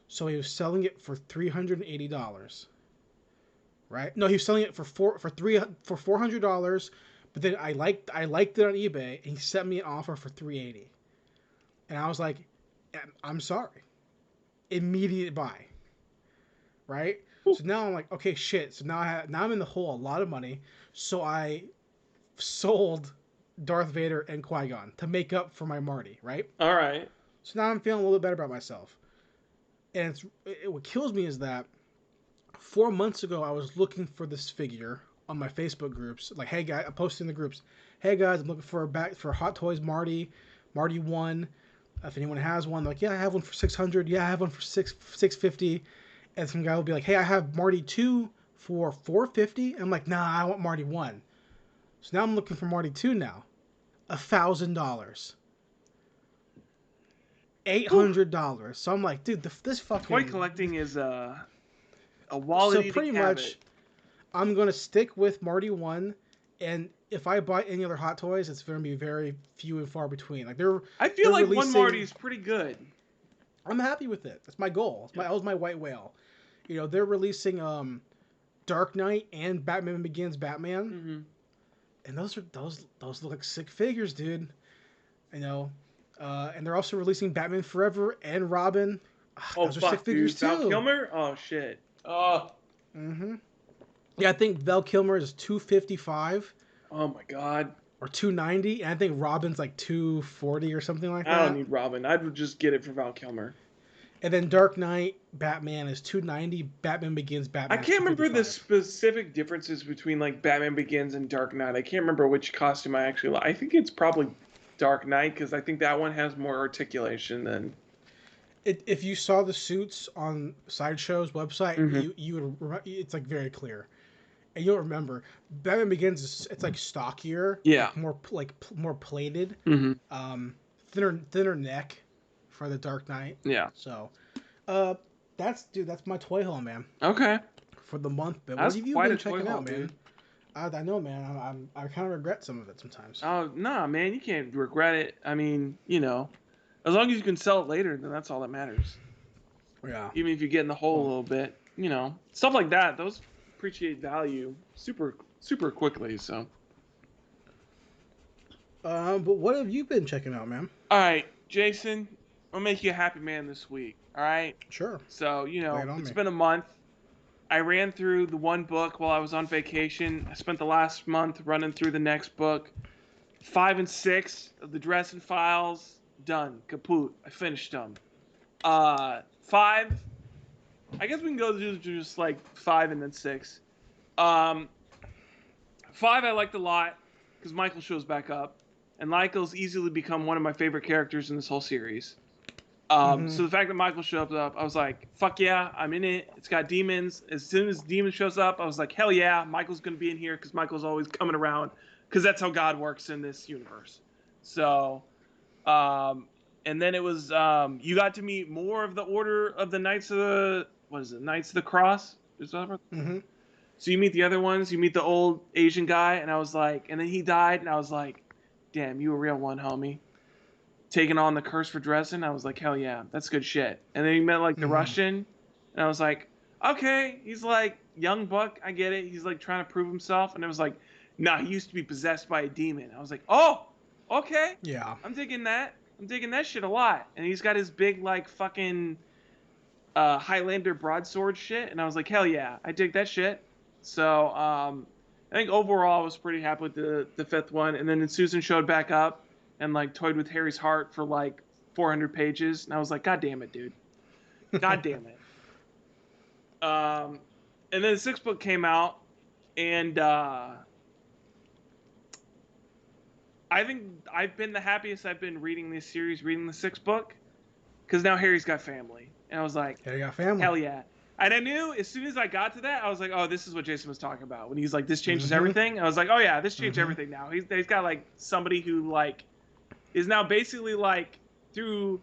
Speaker 1: so he was selling it for $380. Right? No, he was selling it for $400. But then I liked it on eBay, and he sent me an offer for $380, and I was like, I'm sorry, immediate buy. Right? So now I'm like, okay, shit. So now I'm in the hole a lot of money. So I sold Darth Vader and Qui-Gon to make up for my Marty, right?
Speaker 2: All right.
Speaker 1: So now I'm feeling a little bit better about myself. And what kills me is that 4 months ago I was looking for this figure on my Facebook groups. Like, hey guys, I posted in the groups, hey guys, I'm looking for Hot Toys Marty 1. If anyone has one, like, yeah, I have one for 600. Yeah, I have one for 650. And some guy will be like, hey, I have Marty 2 for 450. I'm like, nah, I want Marty 1. So now I'm looking for Marty 2 now. $1,000. $800. So I'm like, dude, this fucking
Speaker 2: Toy collecting is a
Speaker 1: So
Speaker 2: wall-eating
Speaker 1: pretty
Speaker 2: habit.
Speaker 1: much, I'm gonna stick with Marty 1, and if I buy any other Hot Toys, it's gonna be very few and far between. Like
Speaker 2: I feel
Speaker 1: they're
Speaker 2: like one
Speaker 1: releasing.
Speaker 2: Marty is pretty good.
Speaker 1: I'm happy with it. That's my goal. That was my white whale. You know, they're releasing Dark Knight and Batman Begins Batman,
Speaker 2: Mm-hmm.
Speaker 1: and those look like sick figures, dude. You know, and they're also releasing Batman Forever and Robin.
Speaker 2: Oh
Speaker 1: Those are sick
Speaker 2: fuck,
Speaker 1: figures
Speaker 2: dude. Val
Speaker 1: too.
Speaker 2: Kilmer? Oh shit. Oh.
Speaker 1: Mm-hmm. Yeah, I think Val Kilmer is 255
Speaker 2: Oh my god.
Speaker 1: or 290, and I think Robin's like 240 or something like
Speaker 2: I don't
Speaker 1: that.
Speaker 2: need Robin. I'd just get it for Val Kilmer.
Speaker 1: And then Dark Knight Batman is 290. Batman Begins
Speaker 2: I
Speaker 1: Batman is
Speaker 2: can't remember the
Speaker 1: 255.
Speaker 2: specific differences between like Batman Begins and Dark Knight. I can't remember which costume I actually like. I think it's probably Dark Knight because I think that one has more articulation than.
Speaker 1: If you saw the suits on Sideshow's website,
Speaker 2: Mm-hmm.
Speaker 1: you would it's like very clear, and you'll remember Batman Begins it's like stockier,
Speaker 2: Yeah.
Speaker 1: like more plated,
Speaker 2: Mm-hmm.
Speaker 1: thinner neck for the Dark Knight.
Speaker 2: Yeah.
Speaker 1: So, that's my toy haul, man,
Speaker 2: Okay.
Speaker 1: for the month. But
Speaker 2: That's
Speaker 1: what have you
Speaker 2: quite
Speaker 1: been
Speaker 2: a toy
Speaker 1: checking
Speaker 2: haul,
Speaker 1: out, man?
Speaker 2: dude.
Speaker 1: I know, man. I kind of regret some of it sometimes.
Speaker 2: Oh nah, man, you can't regret it. I mean, as long as you can sell it later, then that's all that matters.
Speaker 1: Yeah.
Speaker 2: Even if you get in the hole a little bit, stuff like that. Those appreciate value super super quickly. So.
Speaker 1: But what have you been checking out, man?
Speaker 2: All right, Jason, I'll make you a happy man this week. All right.
Speaker 1: Sure.
Speaker 2: So
Speaker 1: Lay it on
Speaker 2: it's
Speaker 1: me.
Speaker 2: been a month. I ran through the one book while I was on vacation. I spent the last month running through the next book. 5 and 6 of the Dresden Files done, kaput. I finished them. 5. I guess we can go to just like 5 and then 6. 5 I liked a lot because Michael shows back up, and Michael's easily become one of my favorite characters in this whole series. So the fact that Michael shows up, I was like, fuck yeah, I'm in it. It's got demons. As soon as demon shows up, I was like, hell yeah, Michael's gonna be in here because Michael's always coming around because that's how God works in this universe. So, and then it was you got to meet more of the Order of the Knights of the Knights of the Cross. Is that right?
Speaker 1: Mm-hmm.
Speaker 2: So you meet the other ones. You meet the old Asian guy, and I was like, and then he died, and I was like, damn, you a real one, homie. Taking on the curse for Dresden, I was like, hell yeah, that's good shit. And then he met like the Russian, and I was like, okay, he's like young buck, I get it. He's like trying to prove himself, and I was like, nah, he used to be possessed by a demon. I was like, oh, okay,
Speaker 1: Yeah.
Speaker 2: I'm digging that. I'm digging that shit a lot. And he's got his big like fucking Highlander broadsword shit, and I was like, hell yeah, I dig that shit. So I think overall I was pretty happy with the fifth one. And then Susan showed back up and like toyed with Harry's heart for like 400 pages, and I was like, God damn it, dude, God damn it. And then the sixth book came out, and I think I've been the happiest I've been reading this series, reading the sixth book, because now Harry's got family, and I was like,
Speaker 1: Harry got family.
Speaker 2: Hell yeah. And I knew as soon as I got to that, I was like, oh, this is what Jason was talking about when he's like, this changes everything. I was like, oh yeah, this changed everything now. He's got like somebody who like is now basically like through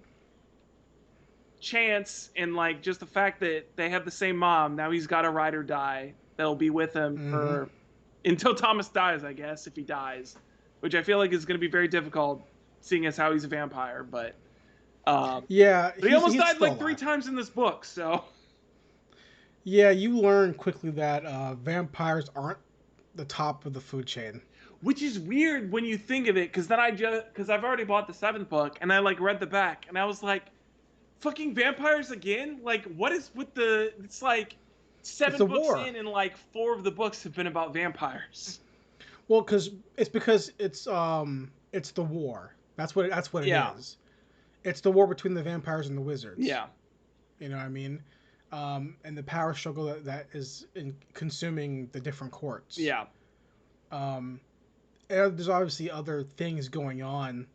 Speaker 2: chance and like just the fact that they have the same mom. Now he's got a ride or die that'll be with him for until Thomas dies, I guess, if he dies, which I feel like is going to be very difficult, seeing as how he's a vampire. But
Speaker 1: yeah,
Speaker 2: but he almost died like
Speaker 1: alive.
Speaker 2: 3 times in this book, so.
Speaker 1: Yeah, you learn quickly that vampires aren't the top of the food chain.
Speaker 2: Which is weird when you think of it, because then because I've already bought the 7th book and I like read the back and I was like, fucking vampires again? Like, what is with the? It's like 7 books
Speaker 1: war.
Speaker 2: in and like 4 of the books have been about vampires.
Speaker 1: Well, because it's the war. That's what it is. It's the war between the vampires and the wizards.
Speaker 2: Yeah.
Speaker 1: You know what I mean? And the power struggle that is in consuming the different courts.
Speaker 2: Yeah.
Speaker 1: And there's obviously other things going on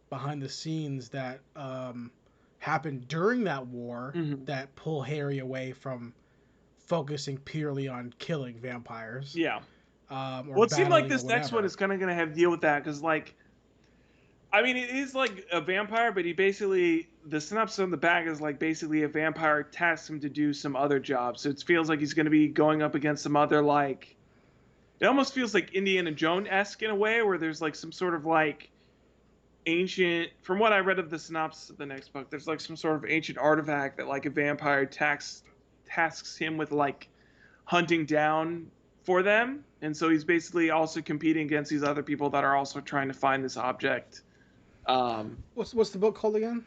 Speaker 1: behind the scenes that happen during that war that pull Harry away from focusing purely on killing vampires.
Speaker 2: Yeah. Well, it seemed like this next one is kind of going to have to deal with that because, like, I mean, it is like a vampire, but he basically, the synopsis on the back is like basically a vampire tasks him to do some other job. So it feels like he's going to be going up against some other, like, it almost feels like Indiana Jones-esque in a way, where there's like some sort of like ancient, from what I read of the synopsis of the next book, there's like some sort of ancient artifact that like a vampire tasks him with like hunting down for them. And so he's basically also competing against these other people that are also trying to find this object.
Speaker 1: What's the book called again?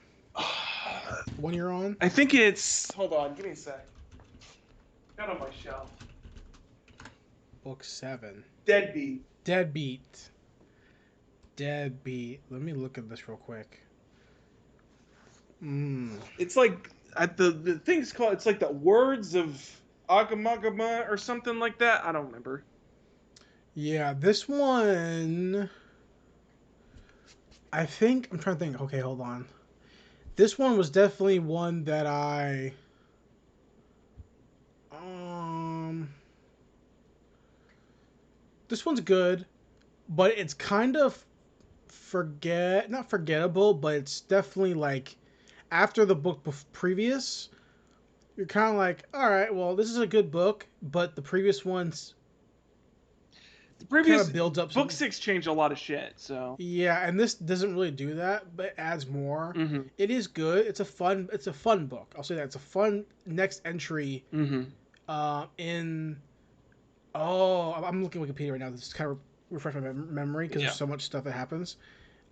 Speaker 1: One you're on?
Speaker 2: I think it's, hold on, give me a sec. Got on my shelf.
Speaker 1: Book 7.
Speaker 2: Deadbeat.
Speaker 1: Let me look at this real quick.
Speaker 2: It's like the thing's called. It's like the words of Agamagama or something like that. I don't remember.
Speaker 1: Yeah, this one. I think I'm trying to think. Okay, hold on. This one was definitely one that I. This one's good, but it's kind of not forgettable, but it's definitely like after the book previous, you're kind of like, all right, well, this is a good book, but the previous ones,
Speaker 2: the previous
Speaker 1: kind of builds up.
Speaker 2: Book 6 changed a lot of shit, so
Speaker 1: yeah, and this doesn't really do that, but it adds more. It is good. It's a fun book. I'll say that it's a fun next entry. I'm looking at Wikipedia right now. This is kind of refresh my memory because there's so much stuff that happens.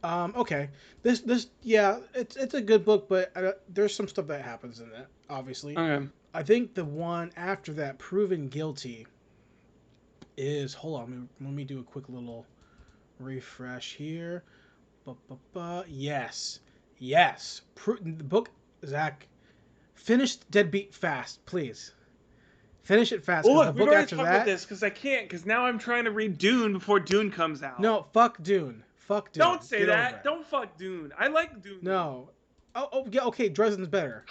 Speaker 1: Okay, this it's a good book, but there's some stuff that happens in it. Obviously,
Speaker 2: okay.
Speaker 1: I think the one after that, Proven Guilty, is hold on. Let me do a quick little refresh here. Yes. The book, Zach, finish Deadbeat fast, please. Finish it fast,
Speaker 2: Well,
Speaker 1: because the
Speaker 2: look, we've
Speaker 1: book
Speaker 2: already
Speaker 1: after
Speaker 2: talked about
Speaker 1: that.
Speaker 2: this because I can't. Because now I'm trying to read Dune before Dune comes out.
Speaker 1: No, fuck Dune. Fuck Dune.
Speaker 2: Don't say
Speaker 1: Get over
Speaker 2: that.
Speaker 1: it.
Speaker 2: Don't fuck Dune. I like Dune.
Speaker 1: No. Oh, yeah, okay, Dresden's better.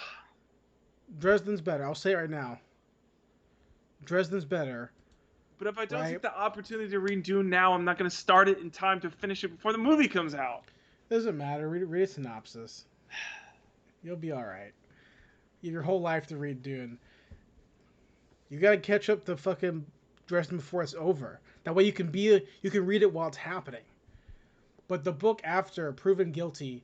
Speaker 1: Dresden's better. I'll say it right now. Dresden's better,
Speaker 2: But if I don't
Speaker 1: right?
Speaker 2: take the opportunity to read Dune now, I'm not going to start it in time to finish it before the movie comes out.
Speaker 1: Doesn't matter. Read a synopsis. You'll be alright. You have your whole life to read Dune. You gotta catch up to fucking Dresden before it's over. That way you can read it while it's happening. But the book after Proven Guilty,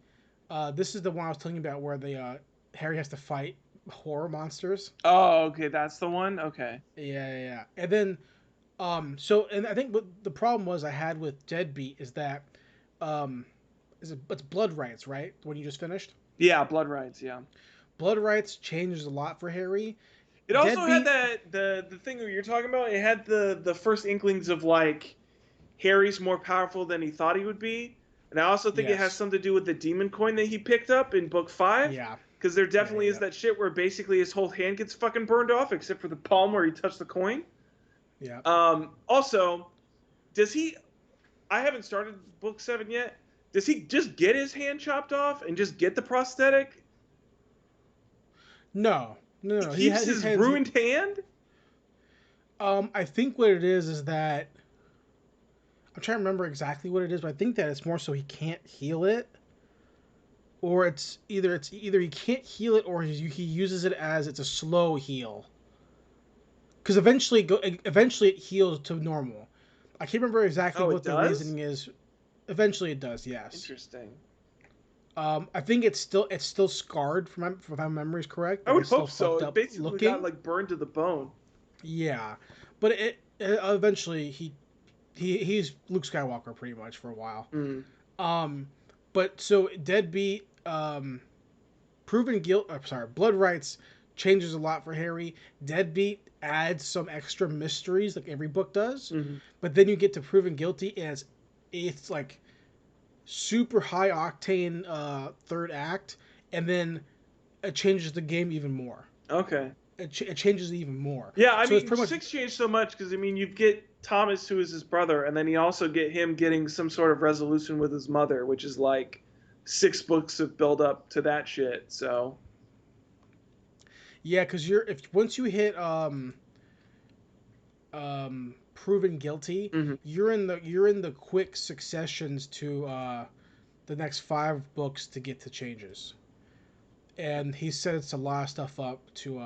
Speaker 1: this is the one I was telling you about where Harry has to fight horror monsters.
Speaker 2: Oh, okay, that's the one. Okay.
Speaker 1: Yeah. And then, and I think what the problem was I had with Deadbeat is that, it's Blood Rights, right? The one you just finished.
Speaker 2: Yeah, Blood Rights. Yeah.
Speaker 1: Blood Rights changes a lot for Harry.
Speaker 2: It also had
Speaker 1: Deadbeat,
Speaker 2: that the thing that you're talking about. It had the first inklings of like Harry's more powerful than he thought he would be, and I also think it has
Speaker 1: yes,
Speaker 2: something to do with the demon coin that he picked up in book 5.
Speaker 1: yeah,
Speaker 2: Because there definitely is
Speaker 1: yeah,
Speaker 2: that shit where basically his whole hand gets fucking burned off, except for the palm where he touched the coin.
Speaker 1: yeah.
Speaker 2: Also, does he? I haven't started book 7 yet. Does he just get his hand chopped off and just get the prosthetic?
Speaker 1: No, no,
Speaker 2: He
Speaker 1: no.
Speaker 2: keeps his ruined hand?
Speaker 1: I think what it is that I'm trying to remember exactly what it is, but I think that it's more so he can't heal it, or it's either he can't heal it or he uses it as it's a slow heal. Because eventually it heals to normal. I can't remember exactly
Speaker 2: Oh, it
Speaker 1: what the
Speaker 2: does?
Speaker 1: reasoning is. Eventually it does, yes.
Speaker 2: Interesting.
Speaker 1: I think it's still scarred if my memory is correct.
Speaker 2: I
Speaker 1: Like
Speaker 2: would
Speaker 1: it's still
Speaker 2: hope so.
Speaker 1: fucked
Speaker 2: It
Speaker 1: up
Speaker 2: basically got
Speaker 1: looking.
Speaker 2: like burned to the bone.
Speaker 1: Yeah, but eventually he's Luke Skywalker pretty much for a while.
Speaker 2: Mm.
Speaker 1: Um, but so Deadbeat, proven guilt. Sorry, Blood Rights changes a lot for Harry. Deadbeat adds some extra mysteries like every book does.
Speaker 2: Mm-hmm.
Speaker 1: But then you get to proven guilty, and it's like super high octane third act, and then it changes the game even more.
Speaker 2: Okay.
Speaker 1: It changes it even more.
Speaker 2: Yeah, I
Speaker 1: So it's
Speaker 2: mean,
Speaker 1: pretty much
Speaker 2: 6 changed so much because, I mean, you get Thomas, who is his brother, and then you also get him getting some sort of resolution with his mother, which is like 6 books of build up to that shit, so.
Speaker 1: yeah, because you're if once you hit proven guilty,
Speaker 2: Mm-hmm.
Speaker 1: you're in the quick successions to the next 5 books to get to changes, and he sets a lot of stuff up to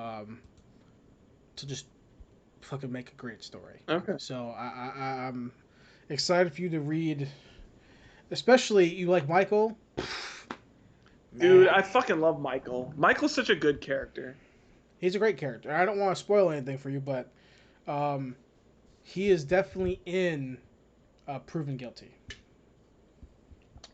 Speaker 1: just fucking make a great story.
Speaker 2: Okay.
Speaker 1: So I'm excited for you to read, especially you like Michael.
Speaker 2: Dude,
Speaker 1: Man,
Speaker 2: I fucking love Michael. Michael's such a good character.
Speaker 1: he's a great character. I don't want to spoil anything for you, but um, he is definitely in Proven Guilty.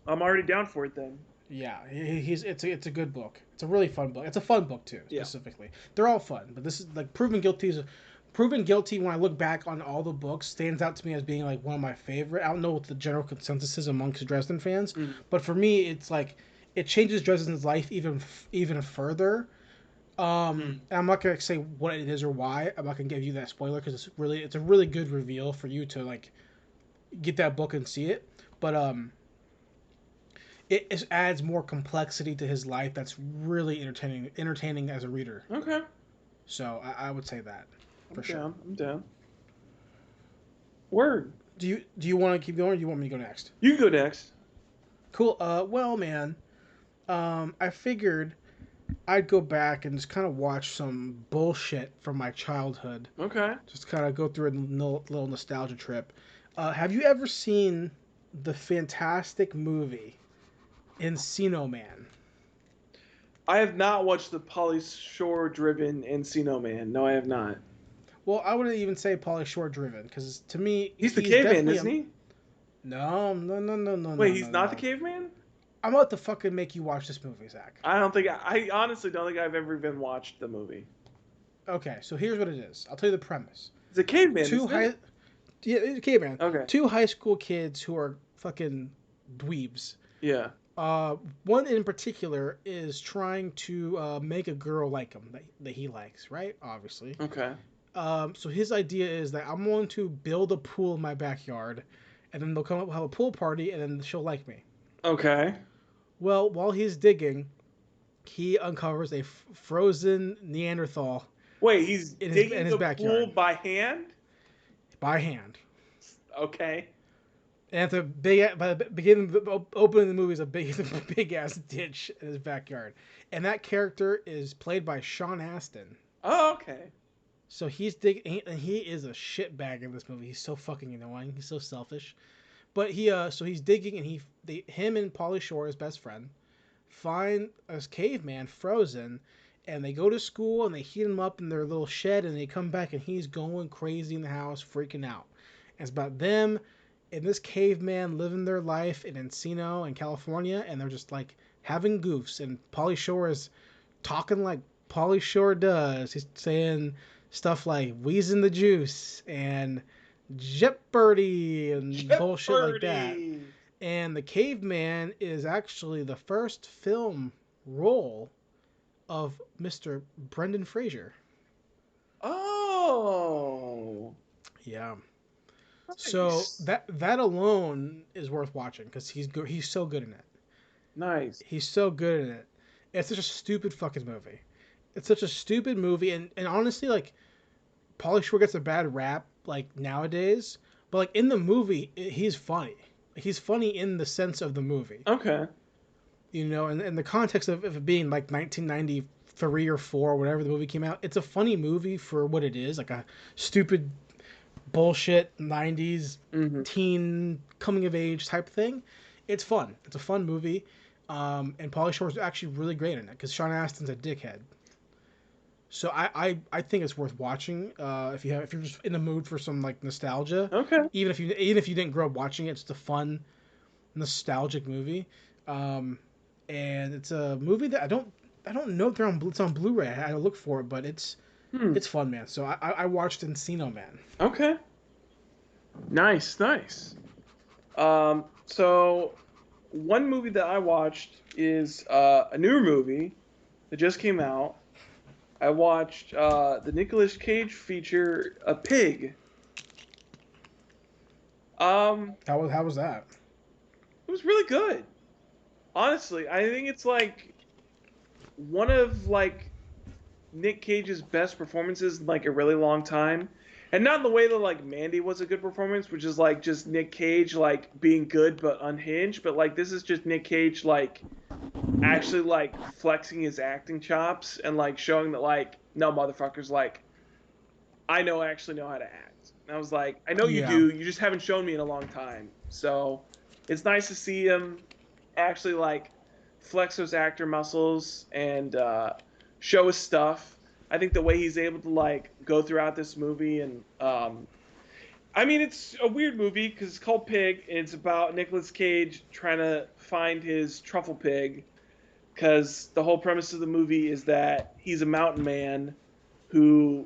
Speaker 2: I'm already down for it then.
Speaker 1: Yeah, it's a good book. It's a really fun book. It's a fun book too,
Speaker 2: Yeah.
Speaker 1: specifically. They're all fun, but this is like Proven Guilty. When I look back on all the books, stands out to me as being like one of my favorite. I don't know what the general consensus is amongst Dresden fans,
Speaker 2: Mm.
Speaker 1: but for me, it's like it changes Dresden's life even further.
Speaker 2: Mm.
Speaker 1: And I'm not gonna say what it is or why. I'm not gonna give you that spoiler because it's a really good reveal for you to like get that book and see it. But it adds more complexity to his life that's really entertaining as a reader.
Speaker 2: Okay.
Speaker 1: So I would say that for sure.
Speaker 2: Down. I'm down. Word.
Speaker 1: Do you want to keep going or do you want me to go next?
Speaker 2: You can go next.
Speaker 1: Cool. Well, man, I figured I'd go back and just kind of watch some bullshit from my childhood.
Speaker 2: Okay.
Speaker 1: Just kind of go through a little nostalgia trip. Have you ever seen the fantastic movie Encino Man?
Speaker 2: I have not watched the Polly Shore driven Encino Man. No, I have not.
Speaker 1: Well, I wouldn't even say Pauly Shore driven because to me
Speaker 2: He's the caveman,
Speaker 1: definitely
Speaker 2: isn't he?
Speaker 1: No.
Speaker 2: Wait, he's
Speaker 1: no,
Speaker 2: not the
Speaker 1: no.
Speaker 2: caveman?
Speaker 1: I'm about to fucking make you watch this movie, Zach.
Speaker 2: I honestly don't think I've ever even watched the movie.
Speaker 1: Okay, so here's what it is. I'll tell you the premise.
Speaker 2: It's a caveman,
Speaker 1: Two
Speaker 2: isn't
Speaker 1: high,
Speaker 2: it?
Speaker 1: yeah, it's a caveman.
Speaker 2: Okay.
Speaker 1: 2 high school kids who are fucking dweebs.
Speaker 2: Yeah.
Speaker 1: One in particular is trying to make a girl like him that he likes, right? Obviously.
Speaker 2: Okay.
Speaker 1: So his idea is that I'm going to build a pool in my backyard, and then they'll come up have a pool party, and then she'll like me.
Speaker 2: Okay.
Speaker 1: Well, while he's digging, he uncovers a frozen Neanderthal
Speaker 2: Wait, he's
Speaker 1: in
Speaker 2: digging
Speaker 1: his
Speaker 2: the pool
Speaker 1: backyard
Speaker 2: by hand?
Speaker 1: by hand.
Speaker 2: Okay.
Speaker 1: And at the big by the beginning, opening the movie is a big ass ditch in his backyard, and that character is played by Sean Astin.
Speaker 2: Oh, okay.
Speaker 1: So he's digging, and he is a shitbag in this movie. He's so fucking annoying. He's so selfish. But so he's digging, and him and Pauly Shore, his best friend, find a caveman frozen, and they go to school and they heat him up in their little shed, and they come back and he's going crazy in the house, freaking out. And it's about them and this caveman living their life in Encino in California, and they're just like having goofs. And Pauly Shore is talking like Pauly Shore does. He's saying stuff like "Wheezing the Juice" and "Jeopardy" and bullshit like that.
Speaker 2: Jeopardy!
Speaker 1: And the caveman is actually the first film role of Mr. Brendan Fraser.
Speaker 2: Oh.
Speaker 1: Yeah. So
Speaker 2: Nice.
Speaker 1: that alone is worth watching because he's so good in it.
Speaker 2: Nice.
Speaker 1: He's so good in it. It's such a stupid fucking movie. It's such a stupid movie, and honestly, like Pauly Shore gets a bad rap like nowadays, but like in the movie, he's funny. He's funny in the sense of the movie,
Speaker 2: Okay.
Speaker 1: you know, and in the context of it being like 1993 or four, or whatever the movie came out. It's a funny movie for what it is, like a stupid bullshit 90s
Speaker 2: Mm-hmm.
Speaker 1: teen coming of age type thing. It's fun. It's a fun movie. And Pauly Shore's actually really great in it because Sean Astin's a dickhead. So I think it's worth watching if you're just in the mood for some like nostalgia.
Speaker 2: Okay.
Speaker 1: Even if you didn't grow up watching it, it's just a fun nostalgic movie. And it's a movie that I don't know if it's on Blu-ray. I had to look for it, but
Speaker 2: Hmm.
Speaker 1: it's fun, man. So I watched Encino Man.
Speaker 2: Okay. Nice, nice. So one movie that I watched is a newer movie that just came out. I watched the Nicolas Cage feature, A Pig.
Speaker 1: How was that?
Speaker 2: It was really good. Honestly, I think it's like one of like Nick Cage's best performances in like a really long time. And not in the way that like Mandy was a good performance, which is like just Nick Cage like being good but unhinged, but like this is just Nick Cage like actually like flexing his acting chops and like showing that like no motherfuckers like I actually know how to act. And I was like, I know you
Speaker 1: Yeah,
Speaker 2: do, you just haven't shown me in a long time. So it's nice to see him actually like flex those actor muscles and show his stuff. I think the way he's able to like go throughout this movie and I mean it's a weird movie because it's called Pig and it's about Nicolas Cage trying to find his truffle pig because the whole premise of the movie is that he's a mountain man who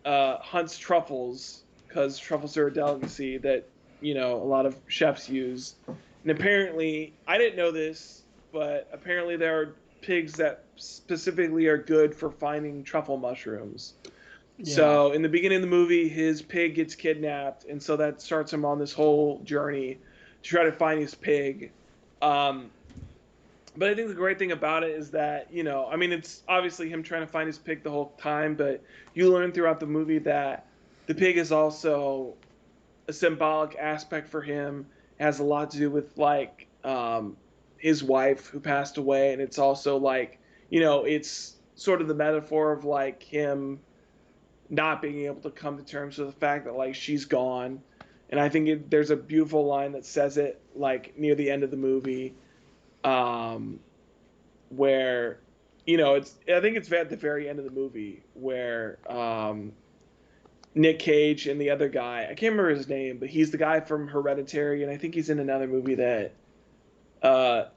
Speaker 2: hunts truffles because truffles are a delicacy that a lot of chefs use. And apparently, I didn't know this, but apparently there are pigs that specifically are good for finding truffle mushrooms.
Speaker 1: yeah,
Speaker 2: So in the beginning of the movie, his pig gets kidnapped, and so that starts him on this whole journey to try to find his pig. Um, but I think the great thing about it is that, I mean, it's obviously him trying to find his pig the whole time, but you learn throughout the movie that the pig is also a symbolic aspect for him. It has a lot to do with, like, his wife who passed away, and it's also, like, it's sort of the metaphor of, like, him not being able to come to terms with the fact that, like, she's gone. And I think there's a beautiful line that says it, like, near the end of the movie um, where it's I think it's at the very end of the movie where Nick Cage and the other guy, I can't remember his name, but he's the guy from Hereditary, and I think he's in another movie that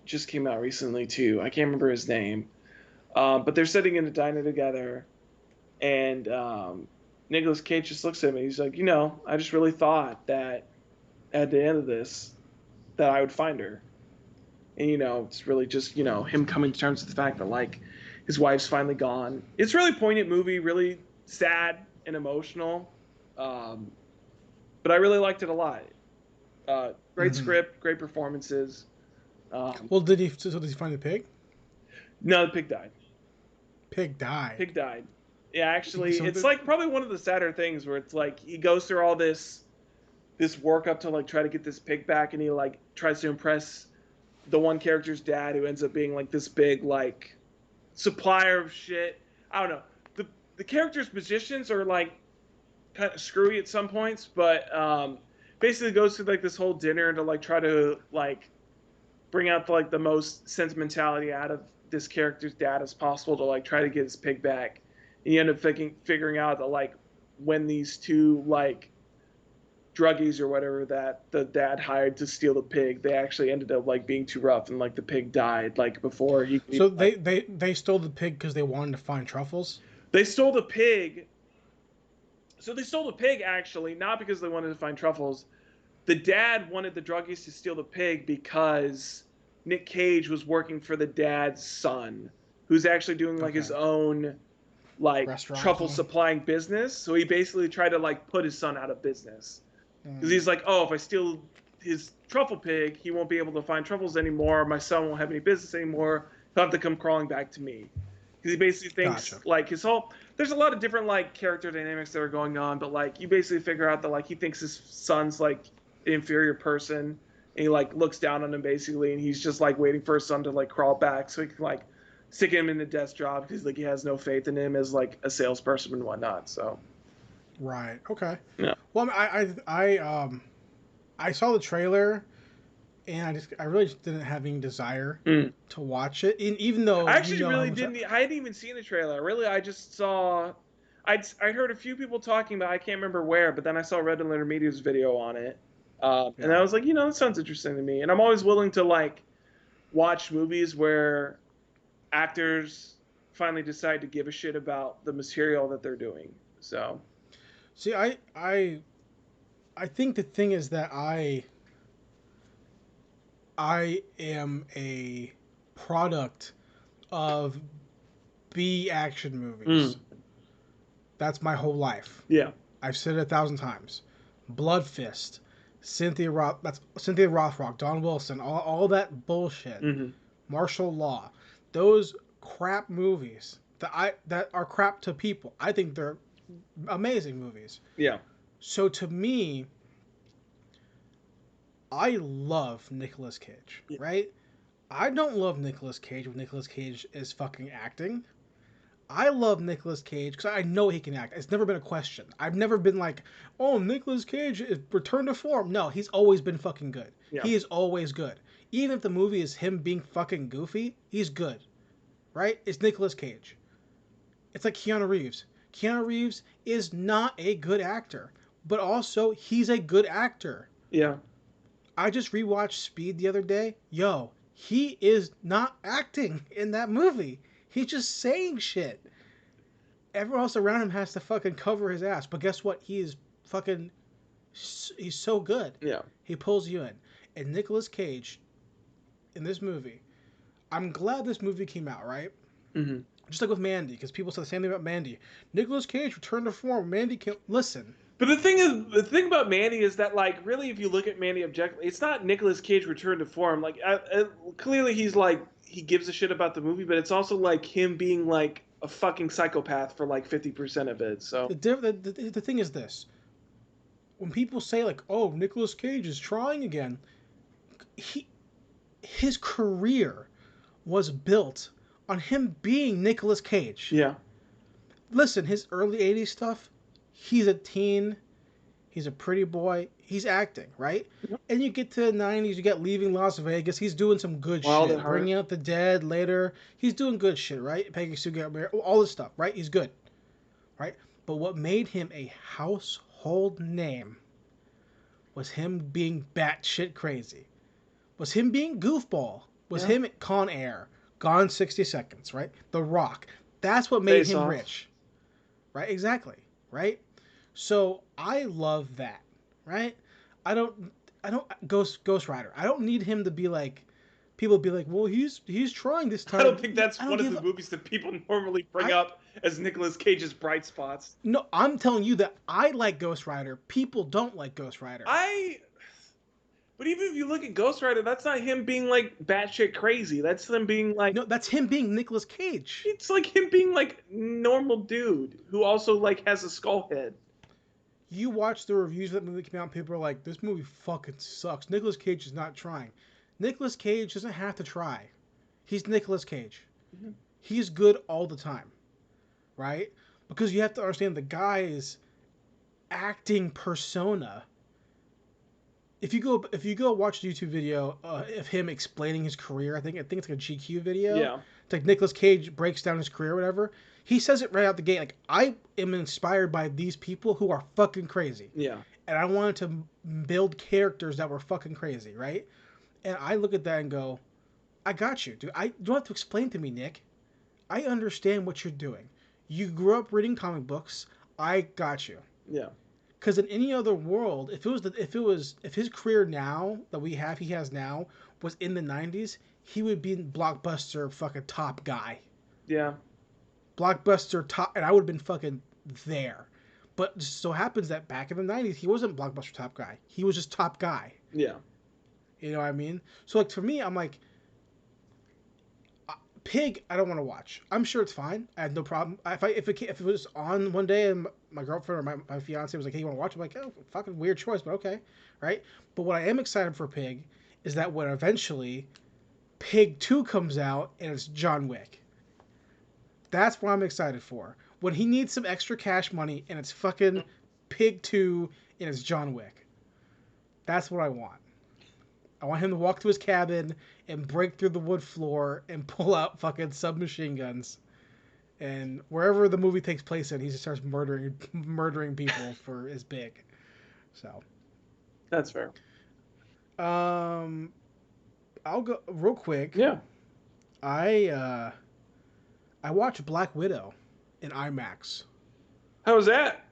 Speaker 2: just came out recently too. I can't remember his name, but they're sitting in a diner together, and Nicolas Cage just looks at him and he's like, I just really thought that at the end of this that I would find her. And it's really just him coming to terms with the fact that like his wife's finally gone. It's a really poignant movie, really sad, and emotional. Um, but I really liked it a lot. Great
Speaker 1: Mm-hmm.
Speaker 2: script, great performances.
Speaker 1: Well, did he find the pig?
Speaker 2: No, the pig died.
Speaker 1: Pig died.
Speaker 2: Pig died. Yeah, actually,
Speaker 1: So
Speaker 2: it's
Speaker 1: the,
Speaker 2: like probably one of the sadder things where it's like he goes through all this work up to like try to get this pig back, and he like tries to impress the one character's dad, who ends up being like this big like supplier of shit. I don't know. The characters' positions are like kind of screwy at some points, but basically goes through like this whole dinner to like try to like bring out like the most sentimentality out of this character's dad as possible to like try to get his pig back. And you end up figuring out that like when these two like druggies or whatever that the dad hired to steal the pig, they actually ended up like being too rough, and like the pig died like before he could
Speaker 1: so
Speaker 2: even, like,
Speaker 1: they stole the pig because they wanted to find truffles.
Speaker 2: they stole the pig. So they stole the pig actually not because they wanted to find truffles. The dad wanted the druggies to steal the pig because Nick Cage was working for the dad's son, who's actually doing like
Speaker 1: Okay.
Speaker 2: his own like
Speaker 1: Restaurant
Speaker 2: truffle
Speaker 1: thing.
Speaker 2: supplying business. So he basically tried to like put his son out of business because
Speaker 1: Mm,
Speaker 2: he's like, oh, if I steal his truffle pig, he won't be able to find truffles anymore. My son won't have any business anymore. He'll have to come crawling back to me. Because he basically thinks
Speaker 1: gotcha.
Speaker 2: like his whole there's a lot of different like character dynamics that are going on, but like you basically figure out that like he thinks his son's like an inferior person, and he like looks down on him basically, and he's just like waiting for his son to like crawl back so he can like stick him in the desk job because like he has no faith in him as like a salesperson and whatnot. So
Speaker 1: Right. Okay.
Speaker 2: yeah.
Speaker 1: Well, I saw the trailer and I really just didn't have any desire
Speaker 2: Mm.
Speaker 1: to watch it. And even though
Speaker 2: I
Speaker 1: you
Speaker 2: actually
Speaker 1: know how
Speaker 2: really
Speaker 1: much
Speaker 2: didn't. I hadn't even seen the trailer. Really, I just saw. I heard a few people talking about. I can't remember where, but then I saw Red Letter Media's video on it, and
Speaker 1: yeah.
Speaker 2: I was like, that sounds interesting to me. And I'm always willing to like watch movies where actors finally decide to give a shit about the material that they're doing. So
Speaker 1: See, I think the thing is that I am a product of B action movies.
Speaker 2: mm,
Speaker 1: That's my whole life.
Speaker 2: yeah,
Speaker 1: I've said it 1,000 times. Blood Fist, that's Cynthia Rothrock, Don Wilson, all that bullshit.
Speaker 2: hmm,
Speaker 1: Martial Law, those crap movies that are crap to people. I think they're amazing movies.
Speaker 2: yeah,
Speaker 1: So to me, I love Nicolas Cage,
Speaker 2: yeah,
Speaker 1: right? I don't love Nicolas Cage when Nicolas Cage is fucking acting. I love Nicolas Cage because I know he can act. It's never been a question. I've never been like, oh, Nicolas Cage is return to form. No, he's always been fucking good.
Speaker 2: yeah,
Speaker 1: He is always good. Even if the movie is him being fucking goofy, he's good, right? It's Nicolas Cage. It's like Keanu Reeves. Keanu Reeves is not a good actor, but also he's a good actor.
Speaker 2: yeah,
Speaker 1: I just rewatched Speed the other day. Yo, he is not acting in that movie. He's just saying shit. Everyone else around him has to fucking cover his ass. But guess what? He is fucking. He's so good.
Speaker 2: yeah.
Speaker 1: He pulls you in. And Nicolas Cage in this movie. I'm glad this movie came out, right?
Speaker 2: Hmm.
Speaker 1: Just like with Mandy, because people said the same thing about Mandy. Nicolas Cage returned to form. Mandy can't listen.
Speaker 2: But the thing about Mandy is that, like, really, if you look at Mandy objectively, it's not Nicolas Cage return to form. Like, clearly he's like he gives a shit about the movie, but it's also like him being like a fucking psychopath for like 50% of it. So
Speaker 1: The thing is this: when people say like, "Oh, Nicolas Cage is trying again," he his career was built on him being Nicolas Cage.
Speaker 2: yeah,
Speaker 1: Listen, his early '80s stuff, he's a teen, he's a pretty boy, he's acting, right? And you get to the '90s, you get Leaving Las Vegas, he's doing some good
Speaker 2: Wild at
Speaker 1: shit.
Speaker 2: Heart.
Speaker 1: Bringing Out the Dead later, he's doing good shit, right? Peggy Sue Got Married, all this stuff, right? He's good, right? But what made him a household name was him being batshit crazy, was him being goofball, was
Speaker 2: Yeah,
Speaker 1: him at Con Air, Gone 60 Seconds, right? The Rock. That's what made
Speaker 2: Face
Speaker 1: him
Speaker 2: Off.
Speaker 1: rich, right? Exactly, right? So I love that, right? I don't, I don't Ghost Rider. I don't need him to be like, people be like, well, he's trying this
Speaker 2: I don't
Speaker 1: time.
Speaker 2: think that's
Speaker 1: I don't
Speaker 2: one of
Speaker 1: give.
Speaker 2: the movies that people normally bring
Speaker 1: I
Speaker 2: up as Nicolas Cage's bright spots.
Speaker 1: No, I'm telling you that I like Ghost Rider. People don't like Ghost Rider.
Speaker 2: But even if you look at Ghost Rider, that's not him being like batshit crazy. That's him being like,
Speaker 1: No, that's him being Nicolas Cage.
Speaker 2: it's like him being like normal dude who also like has a skull head.
Speaker 1: You watch the reviews of that movie came out, and people are like, "This movie fucking sucks." Nicolas Cage is not trying. Nicolas Cage doesn't have to try. He's Nicolas Cage.
Speaker 2: Mm-hmm.
Speaker 1: He's good all the time, right? Because you have to understand the guy's acting persona. If you go watch a YouTube video of him explaining his career, I think it's like a GQ video.
Speaker 2: Yeah.
Speaker 1: It's like Nicolas Cage breaks down his career or whatever. He says it right out the gate, like, I am inspired by these people who are fucking crazy.
Speaker 2: Yeah.
Speaker 1: And I wanted to build characters that were fucking crazy, right? And I look at that and go, I got you, dude. You don't have to explain to me, Nick. I understand what you're doing. You grew up reading comic books. I got you.
Speaker 2: Yeah.
Speaker 1: Because in any other world, if his career now that he has now was in the '90s, he would be blockbuster fucking top guy.
Speaker 2: Yeah.
Speaker 1: Blockbuster top, and I would have been fucking there. But it just so happens that back in the '90s, he wasn't blockbuster top guy. He was just top guy.
Speaker 2: Yeah.
Speaker 1: You know what I mean? So like for me, I'm like, Pig, I don't want to watch. I'm sure it's fine. I had no problem. If it was on one day and my girlfriend or my fiance was like, "Hey, you want to watch?" I'm like, "Oh, fucking weird choice, but okay, right?" But what I am excited for Pig is that when eventually Pig 2 comes out and it's John Wick. That's what I'm excited for. When he needs some extra cash money and it's fucking Pig 2 and it's John Wick. That's what I want. I want him to walk to his cabin and break through the wood floor and pull out fucking submachine guns. And wherever the movie takes place in, he just starts murdering people for his big. So.
Speaker 2: That's fair.
Speaker 1: I'll go real quick.
Speaker 2: Yeah.
Speaker 1: I watched Black Widow in Imax.
Speaker 2: How was that?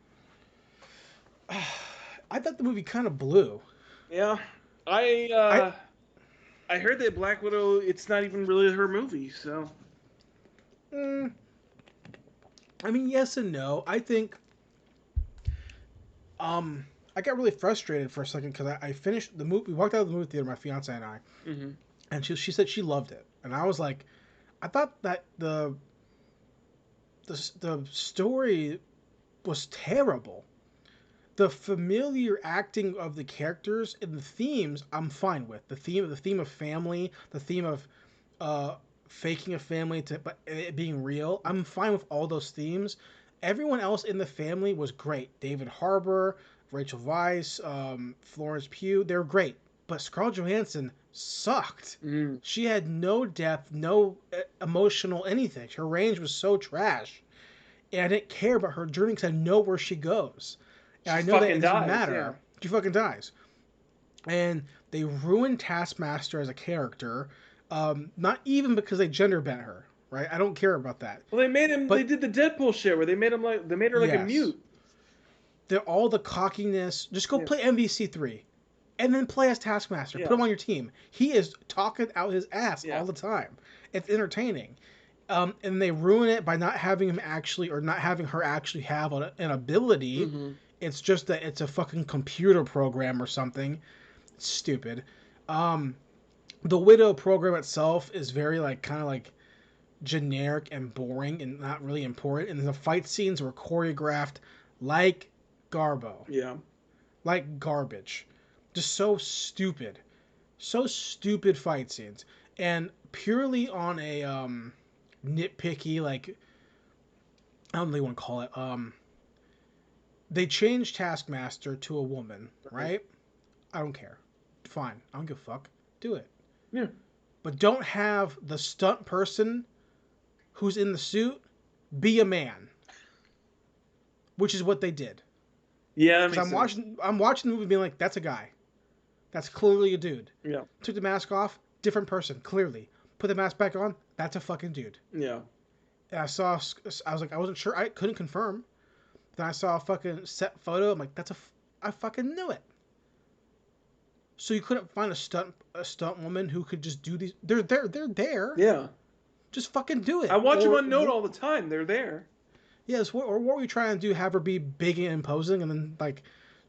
Speaker 1: I thought the movie kind of blew.
Speaker 2: Yeah. I heard that Black Widow, it's not even really her movie, so.
Speaker 1: I mean, yes and no. I think I got really frustrated for a second because I finished the movie. We walked out of the movie theater, my fiance and I, and she said she loved it, and I was like, I thought that the story was terrible. The familiar acting of the characters and the themes, I'm fine with. The theme of family, the theme of faking a family but it being real. I'm fine with all those themes. Everyone else in the family was great. David Harbour, Rachel Weisz, Florence Pugh, they were great. But Scarlett Johansson sucked. She had no depth, no emotional anything. Her range was so trash. And I didn't care about her journey because I know where she goes. And I know that it doesn't matter. Yeah. She fucking dies. And they ruined Taskmaster as a character, not even because they gender bent her, right? I don't care about that.
Speaker 2: Well, they did the Deadpool shit where they made her like a mute.
Speaker 1: They're all the cockiness. Just go play MVC3 and then play as Taskmaster. Put him on your team. He is talking out his ass all the time. It's entertaining. And they ruin it by not having him actually, or not having her actually have an ability. It's just that it's a fucking computer program or something. It's stupid. The Widow program itself is very kind of generic and boring and not really important. And the fight scenes were choreographed like Garbo.
Speaker 2: Yeah.
Speaker 1: Like garbage. Just so stupid. So stupid fight scenes. And purely on a nitpicky, I don't really want to call it, they changed Taskmaster to a woman, right? I don't care. Fine. I don't give a fuck. Do it.
Speaker 2: Yeah.
Speaker 1: But don't have the stunt person who's in the suit be a man. Which is what they did.
Speaker 2: Yeah,
Speaker 1: I'm watching the movie being like, that's a guy. That's clearly a dude.
Speaker 2: Yeah.
Speaker 1: Took the mask off, different person, clearly. Put the mask back on, that's a fucking dude.
Speaker 2: Yeah.
Speaker 1: And I was like, I wasn't sure, I couldn't confirm. Then I saw a fucking set photo, I'm like, I fucking knew it. So you couldn't find a stunt woman who could just do these, they're there.
Speaker 2: Yeah.
Speaker 1: Just fucking do it.
Speaker 2: I watch them on Note all the time, they're there.
Speaker 1: Yes, or what were you trying to do? Have her be big and imposing, and then like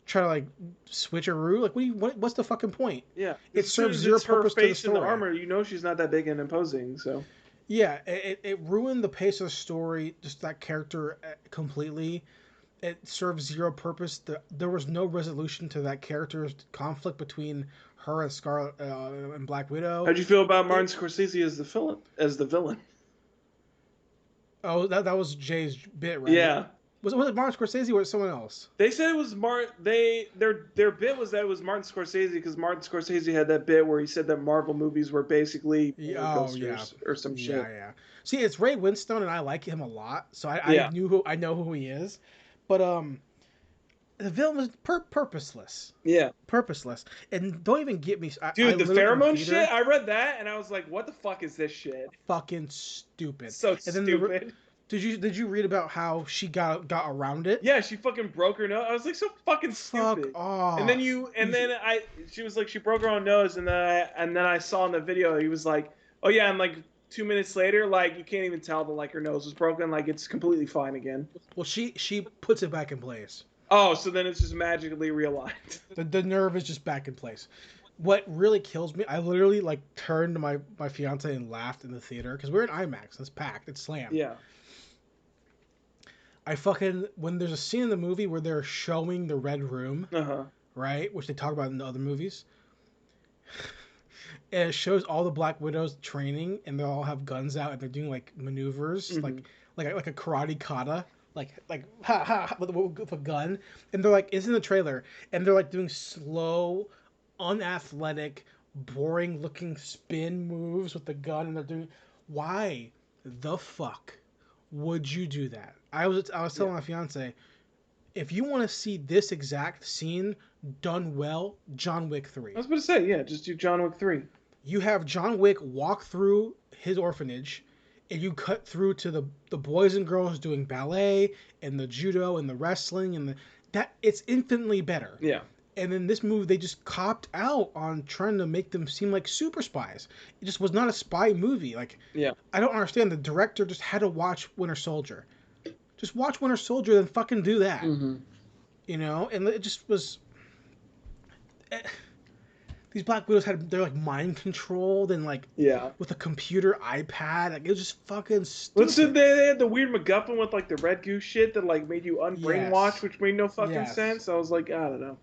Speaker 1: try to like switcheroo? Like, what's the fucking point?
Speaker 2: Yeah,
Speaker 1: It
Speaker 2: because as soon
Speaker 1: serves
Speaker 2: as
Speaker 1: zero
Speaker 2: it's her
Speaker 1: purpose to the
Speaker 2: face in the
Speaker 1: story.
Speaker 2: armor, you know she's not that big and imposing. So
Speaker 1: Yeah, it ruined the pace of the story. Just that character completely. It serves zero purpose. There was no resolution to that character's conflict between her and Scarlet and Black Widow.
Speaker 2: how'd you feel about Martin
Speaker 1: It
Speaker 2: Scorsese as the villain? As the villain?
Speaker 1: Oh, that was Jay's bit, right?
Speaker 2: Yeah,
Speaker 1: Was it Martin Scorsese or was it someone else?
Speaker 2: they said it was their bit was that it was Martin Scorsese because Martin Scorsese had that bit where he said that Marvel movies were basically roller
Speaker 1: Oh yeah,
Speaker 2: coasters or some
Speaker 1: yeah,
Speaker 2: shit.
Speaker 1: yeah. See, it's Ray Winstone, and I like him a lot, so
Speaker 2: Yeah.
Speaker 1: I know who he is, but the villain was purposeless,
Speaker 2: Yeah.
Speaker 1: purposeless, and don't even get me. I
Speaker 2: Dude, the
Speaker 1: literally in the
Speaker 2: pheromone shit,
Speaker 1: theater,
Speaker 2: I read that and I was like, what the fuck is this shit?
Speaker 1: fucking stupid.
Speaker 2: So
Speaker 1: And then
Speaker 2: stupid.
Speaker 1: did you read about how she got around it?
Speaker 2: Yeah, she fucking broke her nose. I was like, so fucking
Speaker 1: Fuck
Speaker 2: stupid.
Speaker 1: off.
Speaker 2: She was like, she broke her own nose, and then I saw in the video, he was like, oh yeah, and like 2 minutes later, like you can't even tell that like her nose was broken, like it's completely fine again.
Speaker 1: Well, she puts it back in place.
Speaker 2: Oh, so then it's just magically realigned.
Speaker 1: The nerve is just back in place. What really kills me, I literally like turned to my fiance and laughed in the theater because we're in IMAX. It's packed. It's slammed.
Speaker 2: Yeah.
Speaker 1: I fucking when there's a scene in the movie where they're showing the red room,
Speaker 2: Uh huh.
Speaker 1: right, which they talk about in the other movies, and it shows all the Black Widows training, and they all have guns out, and they're doing like maneuvers,
Speaker 2: Mhm.
Speaker 1: like a karate kata, like ha ha with a gun, and they're like, it's in the trailer, and they're like doing slow, unathletic, boring looking spin moves with the gun, and they're doing. Why the fuck would you do that? I was telling
Speaker 2: Yeah.
Speaker 1: my fiance, if you want to see this exact scene done well, John Wick
Speaker 2: I
Speaker 1: 3.
Speaker 2: was about to say, yeah, just do John Wick 3.
Speaker 1: You have John Wick walk through his orphanage, and you cut through to the boys and girls doing ballet and the judo and the wrestling and the that it's infinitely better.
Speaker 2: Yeah.
Speaker 1: And in this movie, they just copped out on trying to make them seem like super spies. It just was not a spy movie. Like,
Speaker 2: Yeah.
Speaker 1: I don't understand. The director just had to watch Winter Soldier. Just watch Winter Soldier, then fucking do that.
Speaker 2: Mm-hmm.
Speaker 1: You know, and it just was. These Black Widows they're like mind controlled and like
Speaker 2: Yeah.
Speaker 1: with a computer iPad. Like it was just fucking
Speaker 2: What's
Speaker 1: stupid.
Speaker 2: they had the weird MacGuffin with like the red goose shit that like made you unbrainwash,
Speaker 1: Yes.
Speaker 2: which made no fucking
Speaker 1: Yes.
Speaker 2: sense. I was like, I don't know.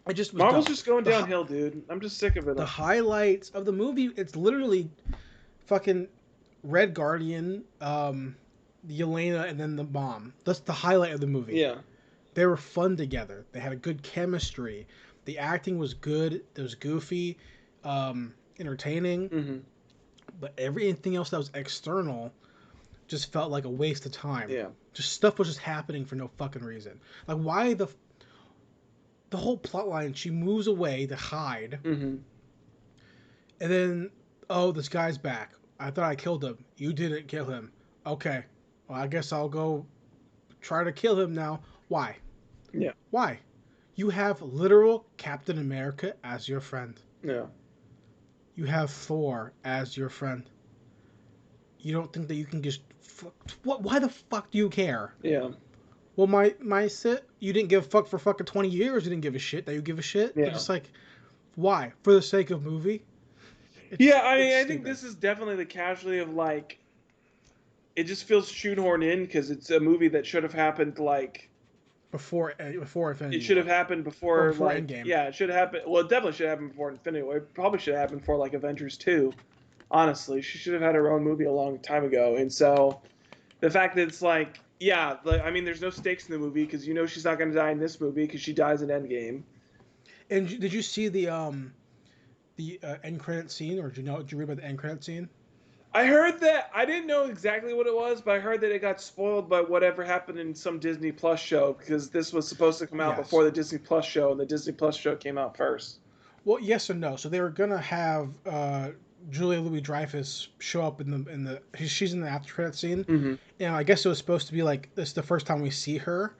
Speaker 1: It just was
Speaker 2: Marvel's
Speaker 1: dumb.
Speaker 2: just going
Speaker 1: The
Speaker 2: downhill, dude. I'm just sick of it.
Speaker 1: The highlights of the movie, it's literally fucking Red Guardian, Yelena, and then the bomb. That's the highlight of the movie.
Speaker 2: Yeah.
Speaker 1: They were fun together. They had a good chemistry. The acting was good. It was goofy, entertaining.
Speaker 2: Mm-hmm.
Speaker 1: But everything else that was external just felt like a waste of time.
Speaker 2: Yeah.
Speaker 1: Just stuff was just happening for no fucking reason. Like why the whole plot line, she moves away to hide,
Speaker 2: Mm-hmm.
Speaker 1: and then, oh, this guy's back. I thought I killed him. You didn't kill him. Okay. Well, I guess I'll go try to kill him now. Why?
Speaker 2: Yeah.
Speaker 1: Why? You have literal Captain America as your friend.
Speaker 2: Yeah.
Speaker 1: You have Thor as your friend. You don't think that you can just... What? Why the fuck do you care?
Speaker 2: Yeah.
Speaker 1: Well, my sit, you didn't give a fuck for fucking 20 years. You didn't give a shit that you give a shit.
Speaker 2: Yeah.
Speaker 1: You're just like, why? For the sake of movie?
Speaker 2: Yeah, I mean, I
Speaker 1: stupid.
Speaker 2: think this is definitely the casualty of like, it just feels shoehorned in because it's a movie that should have happened like
Speaker 1: Before Infinity
Speaker 2: it should have
Speaker 1: War.
Speaker 2: happened before,
Speaker 1: Or before
Speaker 2: like
Speaker 1: Endgame.
Speaker 2: yeah, it should have happened. Well, it definitely should have happened before Infinity War. It probably should have happened before like Avengers 2. Honestly, she should have had her own movie a long time ago. And so, the fact that it's like, yeah, like, I mean, there's no stakes in the movie because you know she's not going to die in this movie because she dies in Endgame.
Speaker 1: And did you see the end credit scene, or did you read about the end credit scene?
Speaker 2: I heard that I didn't know exactly what it was, but I heard that it got spoiled by whatever happened in some Disney Plus show because this was supposed to come out
Speaker 1: Yes.
Speaker 2: before the Disney Plus show, and the Disney Plus show came out first.
Speaker 1: Well, yes and no. So they were gonna have Julia Louis-Dreyfus show up in the she's in the after credit scene.
Speaker 2: Mm-hmm.
Speaker 1: And I guess it was supposed to be like this is the first time we see her.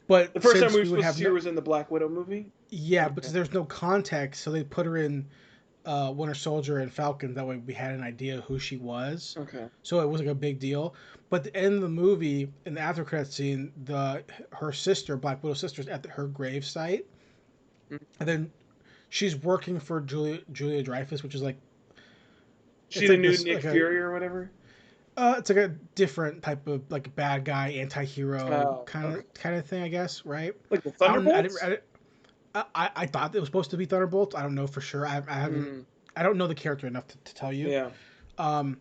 Speaker 1: But
Speaker 2: The first
Speaker 1: since
Speaker 2: time we were
Speaker 1: would
Speaker 2: supposed
Speaker 1: have
Speaker 2: to see her was in the Black Widow movie.
Speaker 1: yeah, but there's no context, so they put her in Winter Soldier and Falcon. That way we had an idea who she was.
Speaker 2: Okay.
Speaker 1: So it was like a big deal. But the end of the movie, in the after credit scene, her sister, Black Widow's sister, is at her grave site, and then she's working for Julia Dreyfus, which is like
Speaker 2: She
Speaker 1: it's
Speaker 2: the
Speaker 1: like
Speaker 2: new
Speaker 1: this
Speaker 2: Nick
Speaker 1: like a
Speaker 2: Fury or whatever.
Speaker 1: it's like a different type of like bad guy, anti-hero
Speaker 2: Oh,
Speaker 1: kind
Speaker 2: okay.
Speaker 1: of thing, I guess, right?
Speaker 2: Like the
Speaker 1: I don't. I didn't.
Speaker 2: Thunderbolts.
Speaker 1: I thought it was supposed to be Thunderbolts. I don't know for sure. I haven't.
Speaker 2: Mm,
Speaker 1: I don't know the character enough to tell you.
Speaker 2: yeah.
Speaker 1: Um,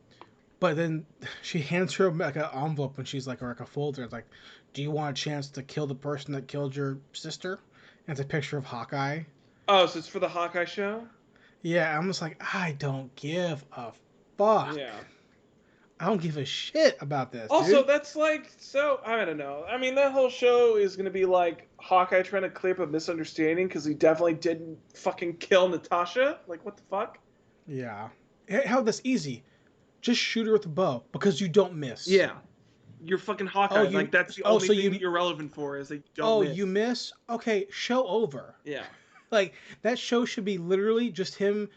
Speaker 1: but then she hands her like an envelope and she's like, or like a folder. It's like, do you want a chance to kill the person that killed your sister? And it's a picture of Hawkeye.
Speaker 2: Oh, so it's for the Hawkeye show.
Speaker 1: Yeah, I'm just like, I don't give a fuck.
Speaker 2: Yeah.
Speaker 1: I don't give a shit about this,
Speaker 2: Also,
Speaker 1: dude.
Speaker 2: that's like so. I don't know. I mean, that whole show is gonna be like Hawkeye trying to clear up a misunderstanding because he definitely didn't fucking kill Natasha. Like, what the fuck?
Speaker 1: Yeah. How this easy? Just shoot her with a bow because you don't miss.
Speaker 2: Yeah, you're fucking
Speaker 1: Oh,
Speaker 2: Hawkeye.
Speaker 1: you.
Speaker 2: Like, that's the
Speaker 1: Oh,
Speaker 2: only
Speaker 1: so
Speaker 2: thing
Speaker 1: you.
Speaker 2: that you're relevant for is that you don't
Speaker 1: Oh,
Speaker 2: miss.
Speaker 1: you miss. Okay, show over.
Speaker 2: Yeah.
Speaker 1: Like that show should be literally just him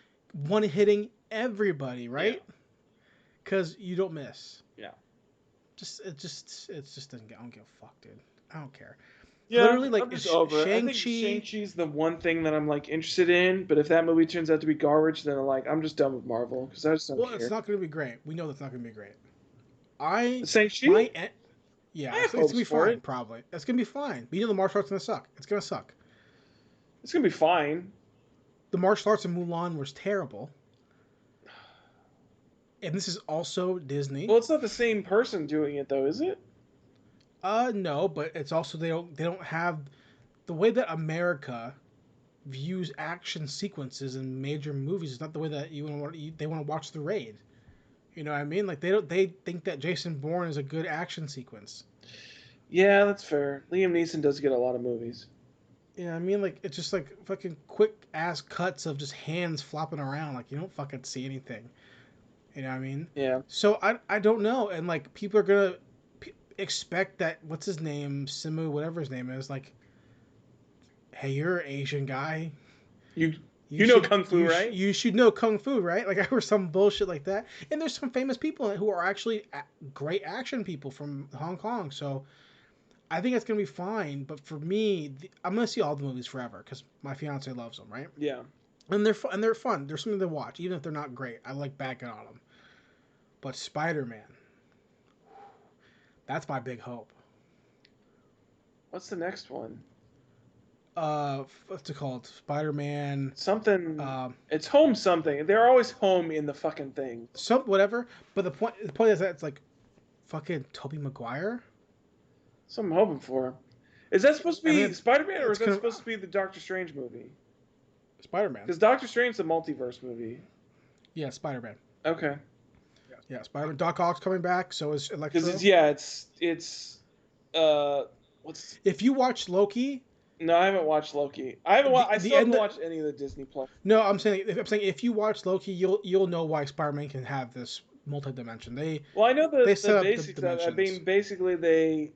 Speaker 1: one hitting everybody, right? Because you don't miss.
Speaker 2: Yeah.
Speaker 1: It's just doesn't get. I don't give a fuck, dude. I don't care.
Speaker 2: Yeah,
Speaker 1: Literally, like
Speaker 2: I'm just over it. I think
Speaker 1: Shang-Chi.
Speaker 2: Shang-Chi's the one thing that I'm like interested in, but if that movie turns out to be garbage, then I'm just done with Marvel because I just don't
Speaker 1: Well,
Speaker 2: care.
Speaker 1: it's not going to be great. We know that's not going to be great. I
Speaker 2: Shang-Chi?
Speaker 1: my
Speaker 2: I
Speaker 1: yeah,
Speaker 2: have
Speaker 1: it's
Speaker 2: hopes
Speaker 1: gonna be
Speaker 2: for
Speaker 1: fine.
Speaker 2: it.
Speaker 1: Probably it's gonna be fine. But you know the martial arts gonna suck. It's gonna suck.
Speaker 2: It's gonna be fine.
Speaker 1: The martial arts in Mulan was terrible, and this is also Disney.
Speaker 2: Well, it's not the same person doing it though, is it?
Speaker 1: No, but it's also they don't have the way that America views action sequences in major movies is not the way that they want to watch The Raid. You know what I mean? Like they think that Jason Bourne is a good action sequence.
Speaker 2: Yeah, that's fair. Liam Neeson does get a lot of movies.
Speaker 1: Yeah, I mean like it's just like fucking quick ass cuts of just hands flopping around like you don't fucking see anything. You know what I mean?
Speaker 2: Yeah.
Speaker 1: So I don't know, and like people are gonna expect that what's his name, Simu, whatever his name is, like, hey, you're an Asian guy.
Speaker 2: You
Speaker 1: You
Speaker 2: you know
Speaker 1: should
Speaker 2: Kung Fu, right?
Speaker 1: you should know kung fu, right? Like I heard some bullshit like that. And there's some famous people who are actually great action people from Hong Kong. So I think it's gonna be fine. But for me, I'm gonna see all the movies forever because my fiance loves them, right?
Speaker 2: Yeah.
Speaker 1: And they're fun. They're something to watch, even if they're not great. I like backing on them. But Spider Man, that's my big hope.
Speaker 2: What's the next one?
Speaker 1: What's it called? Spider Man.
Speaker 2: Something. It's home something. They're always home in the fucking thing.
Speaker 1: Some whatever. But the point is that it's like fucking Tobey Maguire.
Speaker 2: So I'm hoping for. Is that supposed to
Speaker 1: I
Speaker 2: be
Speaker 1: mean,
Speaker 2: Spider-Man or
Speaker 1: it's
Speaker 2: is that
Speaker 1: kind of
Speaker 2: supposed to be the Doctor Strange movie?
Speaker 1: Spider Man.
Speaker 2: Because Doctor Strange's a multiverse movie.
Speaker 1: Yeah, Spider Man.
Speaker 2: Okay.
Speaker 1: Yeah, Spider Man. Doc Ock's coming back, so is Electro.
Speaker 2: Because it's what's
Speaker 1: If you watch Loki,
Speaker 2: no, I haven't watched Loki. I haven't. I still haven't watched any of the Disney Plus.
Speaker 1: No, I'm saying if you watch Loki, you'll know why Spider Man can have this multi-dimension.
Speaker 2: Well, I know
Speaker 1: they
Speaker 2: the
Speaker 1: set up
Speaker 2: basics. I mean, basically they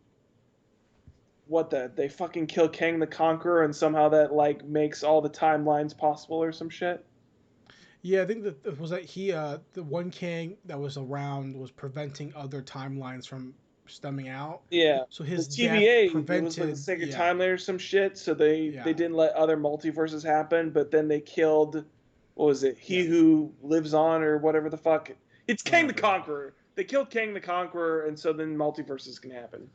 Speaker 2: they fucking kill Kang the Conqueror, and somehow that like makes all the timelines possible or some shit.
Speaker 1: Yeah, I think that was that he the one Kang that was around was preventing other timelines from stemming out.
Speaker 2: Yeah.
Speaker 1: So his
Speaker 2: the TVA
Speaker 1: death prevented.
Speaker 2: it was like the sacred timeline or some shit. So they
Speaker 1: Yeah.
Speaker 2: didn't let other multiverses happen, but then they killed what was it? He who lives on or whatever the fuck. It's Kang the Conqueror. They killed Kang the Conqueror, and so then multiverses can happen.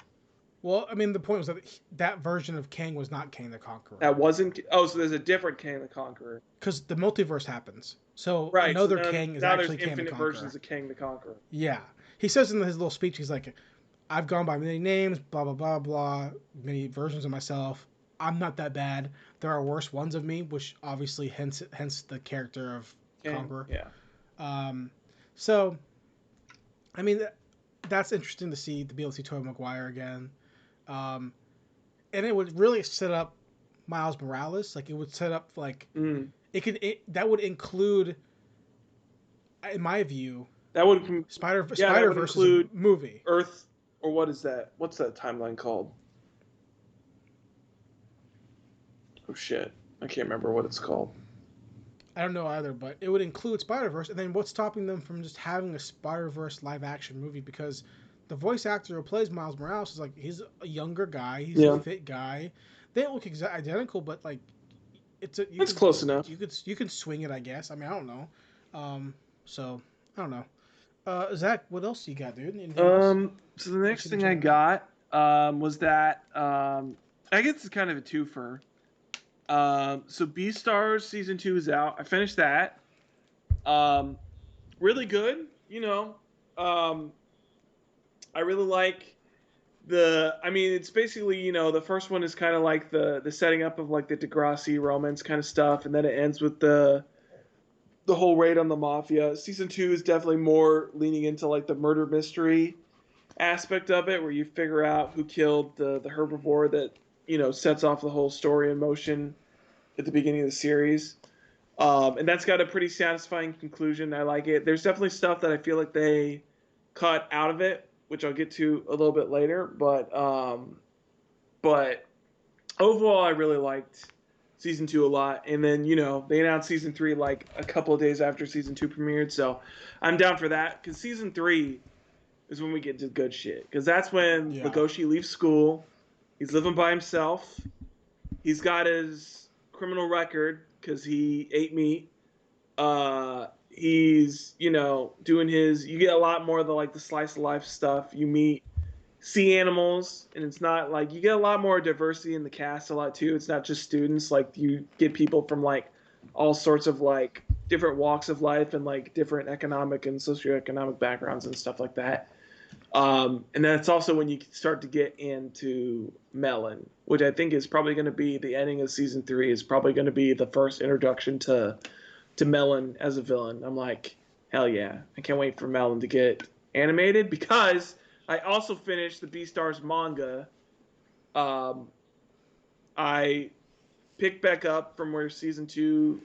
Speaker 1: Well, I mean, the point was that that version of Kang was not Kang the Conqueror.
Speaker 2: That wasn't. Oh, so there's a different Kang the Conqueror.
Speaker 1: Because the multiverse happens. So
Speaker 2: right,
Speaker 1: another
Speaker 2: so now,
Speaker 1: Kang is
Speaker 2: now
Speaker 1: actually
Speaker 2: there's
Speaker 1: Kang the
Speaker 2: infinite
Speaker 1: Conqueror.
Speaker 2: versions of Kang the Conqueror.
Speaker 1: Yeah. He says in his little speech, he's like, I've gone by many names, blah, blah, blah, blah, many versions of myself. I'm not that bad. There are worse ones of me, which obviously hence the character of Conqueror.
Speaker 2: Yeah.
Speaker 1: So, I mean, that's interesting to see, to be able to see Tobey Maguire again. And it would really set up Miles Morales. Like, it would set up, like, that would include, in my view,
Speaker 2: that would
Speaker 1: Spider-Verse movie.
Speaker 2: Earth, or what is that? What's that timeline called? Oh shit, I can't remember what it's called.
Speaker 1: I don't know either, but it would include Spider-Verse. And then what's stopping them from just having a Spider-Verse live-action movie? Because the voice actor who plays Miles Morales is like, he's a younger guy, he's a
Speaker 2: Yeah,
Speaker 1: fit guy. They don't look identical, but like it's a
Speaker 2: that's close enough.
Speaker 1: you could swing it, I guess. I mean, I don't know. So I don't know. Zach, what else you got, dude? Anything else?
Speaker 2: So the
Speaker 1: What
Speaker 2: next
Speaker 1: you been
Speaker 2: thing I
Speaker 1: checking out?
Speaker 2: got was that I guess it's kind of a twofer. So Beastars season 2 is out. I finished that. Um, really good. Um, I really like I mean, it's basically, the first one is kind of like the setting up of like the Degrassi romance kind of stuff, and then it ends with the whole raid on the mafia. Season 2 is definitely more leaning into like the murder mystery aspect of it, where you figure out who killed the herbivore that sets off the whole story in motion at the beginning of the series. And that's got a pretty satisfying conclusion. I like it. There's definitely stuff that I feel like they cut out of it, which I'll get to a little bit later. But overall, I really liked season 2 a lot. And then they announced season 3 like a couple of days after season 2 premiered, so I'm down for that because season 3 is when we get to good shit. Because that's when
Speaker 1: Yeah.
Speaker 2: Legoshi leaves school. He's living by himself. He's got his criminal record because he ate meat. He's doing his. You get a lot more of the slice of life stuff. You meet sea animals, and it's not like you get a lot more diversity in the cast a lot too. It's not just students. Like you get people from like all sorts of like different walks of life and like different economic and socioeconomic backgrounds and stuff like that. And then it's also when you start to get into Melon, which I think is probably going to be the ending of season 3. Is probably going to be the first introduction to Melon as a villain. I'm like, hell yeah! I can't wait for Melon to get animated because I also finished the Beastars manga. Um, I picked back up from where season 2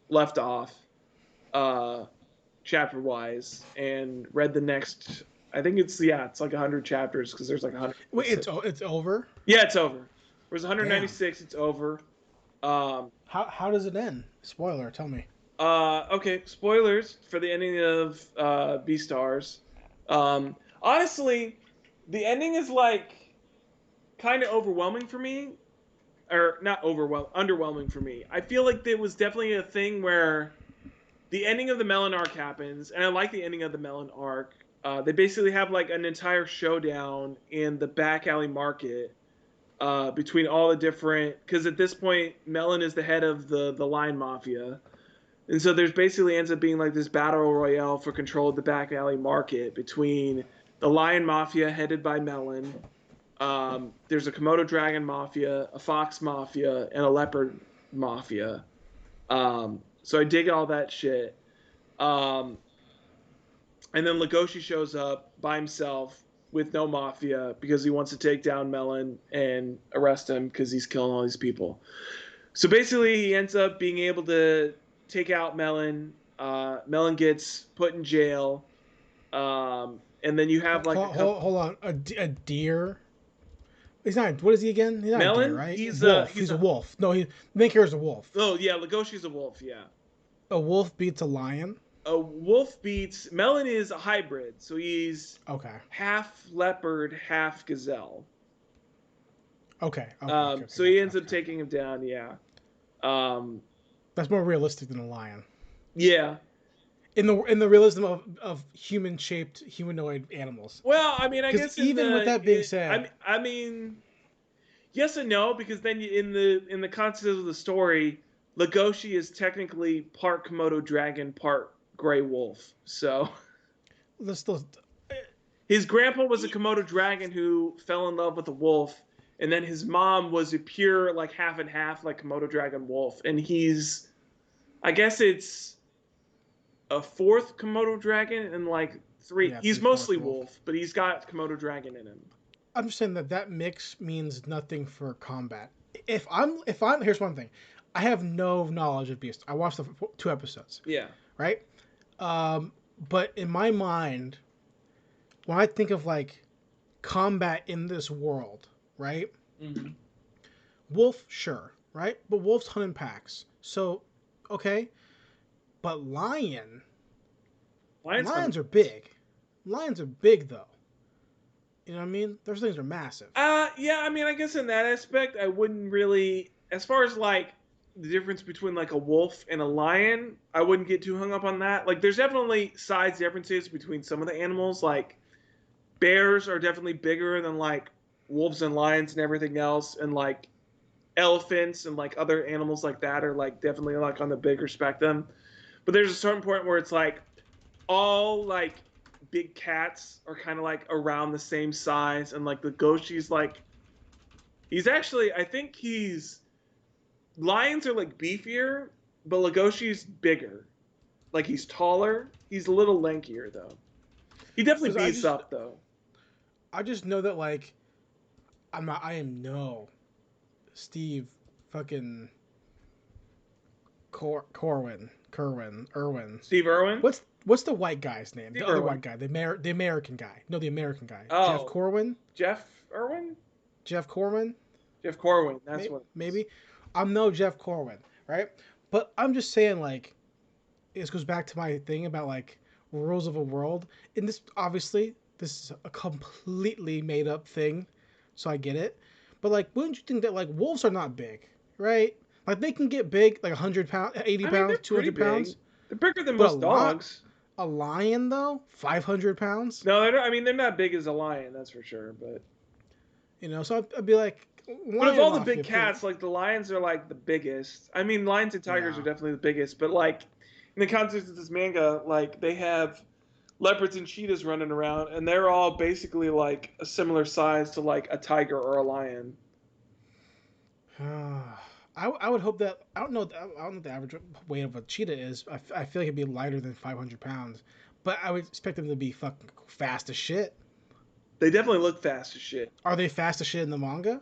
Speaker 2: left off, uh, chapter wise, and read the next. I think it's like 100 chapters because there's like
Speaker 1: Wait,
Speaker 2: 196.
Speaker 1: it's over.
Speaker 2: Yeah, it's over. There's
Speaker 1: Damn.
Speaker 2: 196. It's over. Um,
Speaker 1: How does it end? Spoiler. Tell me.
Speaker 2: okay, spoilers for the ending of Beastars. Honestly, the ending is like kind of overwhelming for me, or not underwhelming for me. I feel like there was definitely a thing where the ending of the Melon arc happens, and I like the ending of the Melon arc. They basically have like an entire showdown in the back alley market between all the different. Because at this point, Melon is the head of the Lion Mafia, and so there's basically ends up being like this battle royale for control of the back alley market between the Lion Mafia headed by Melon. There's a Komodo Dragon Mafia, a Fox Mafia, and a Leopard Mafia. So I dig all that shit. Um, and then Legoshi shows up by himself with no mafia because he wants to take down Melon and arrest him because he's killing all these people. So basically, he ends up being able to take out Melon. Melon gets put in jail. And then you have like a couple.
Speaker 1: Hold on. A deer. He's not. What is he again? He's not a deer,
Speaker 2: Melon,
Speaker 1: right?
Speaker 2: he's a
Speaker 1: Wolf. He's a wolf. No, he. Main character's a wolf.
Speaker 2: oh yeah, Legoshi's a wolf. Yeah,
Speaker 1: A wolf beats a lion.
Speaker 2: a wolf beats Melon is a hybrid, so he's
Speaker 1: Okay.
Speaker 2: half leopard, half gazelle.
Speaker 1: Okay.
Speaker 2: So he ends up taking him down. Yeah. Um,
Speaker 1: That's more realistic than a lion.
Speaker 2: yeah.
Speaker 1: In the realism of human shaped humanoid animals.
Speaker 2: Well, I mean, I
Speaker 1: Because
Speaker 2: guess
Speaker 1: even with that being said,
Speaker 2: I mean, yes and no, because then in the context of the story, Legoshi is technically part Komodo dragon, part gray wolf. So
Speaker 1: let's still.
Speaker 2: his grandpa was a Komodo dragon who fell in love with a wolf, and then his mom was a pure like half and half like Komodo dragon wolf, and he's, I guess it's a fourth Komodo dragon and like three.
Speaker 1: Yeah,
Speaker 2: He's
Speaker 1: 3/4
Speaker 2: mostly
Speaker 1: wolf.
Speaker 2: wolf, but he's got Komodo dragon in him.
Speaker 1: I'm just saying that mix means nothing for combat. If I'm here's one thing, I have no knowledge of Beast. I watched the 2 episodes,
Speaker 2: Yeah.
Speaker 1: right? But in my mind, when I think of like combat in this world, right?
Speaker 2: Mm-hmm.
Speaker 1: Wolf, sure, right? But wolves hunt in packs, so Okay, but
Speaker 2: Lion's fun.
Speaker 1: lions are big. Lions are big though. You know what I mean? Those things are massive.
Speaker 2: Yeah, I mean, I guess in that aspect, I wouldn't really, as far as like the difference between like a wolf and a lion, I wouldn't get too hung up on that. Like, there's definitely size differences between some of the animals. Like, bears are definitely bigger than like wolves and lions and everything else, and like elephants and like other animals like that are like definitely like on the bigger spectrum. But there's a certain point where it's like all like big cats are kind of like around the same size, and like the Goshi's like he's actually I think he's lions are like beefier, but Legoshi's bigger. Like he's taller. He's a little lankier though. He definitely
Speaker 1: Because
Speaker 2: beefs up though.
Speaker 1: I just know that like I am no Steve fucking Irwin.
Speaker 2: Steve Irwin.
Speaker 1: What's the white guy's name?
Speaker 2: Steve
Speaker 1: The other
Speaker 2: Irwin.
Speaker 1: white guy, the American guy. No, the American guy. Jeff
Speaker 2: Oh,
Speaker 1: Corwin.
Speaker 2: Jeff Irwin.
Speaker 1: Jeff Corwin.
Speaker 2: Jeff Corwin. That's what.
Speaker 1: Maybe. I'm no Jeff Corwin, right? But I'm just saying like this goes back to my thing about like rules of a world. And this obviously this is a completely made up thing, so I get it. But like, wouldn't you think that like wolves are not big, right? Like they can get big, like 100 pounds, 80
Speaker 2: I mean,
Speaker 1: pounds,
Speaker 2: they're pretty
Speaker 1: 200
Speaker 2: big.
Speaker 1: pounds.
Speaker 2: They're bigger than
Speaker 1: But
Speaker 2: most dogs.
Speaker 1: a lion though, 500 pounds.
Speaker 2: No, they're not, I mean they're not big as a lion, that's for sure. But
Speaker 1: You know, so I'd be like,
Speaker 2: but of
Speaker 1: lion
Speaker 2: all the
Speaker 1: mafia,
Speaker 2: big cats, like the lions are like the biggest. I mean, lions and tigers
Speaker 1: yeah.
Speaker 2: are definitely the biggest. But like in the context of this manga, like they have leopards and cheetahs running around, and they're all basically like a similar size to like a tiger or a lion.
Speaker 1: I would hope that I don't know what the average weight of a cheetah is. I feel like it'd be lighter than 500 pounds, but I would expect them to be fucking fast as shit.
Speaker 2: They definitely look fast as shit.
Speaker 1: Are they fast as shit in the manga?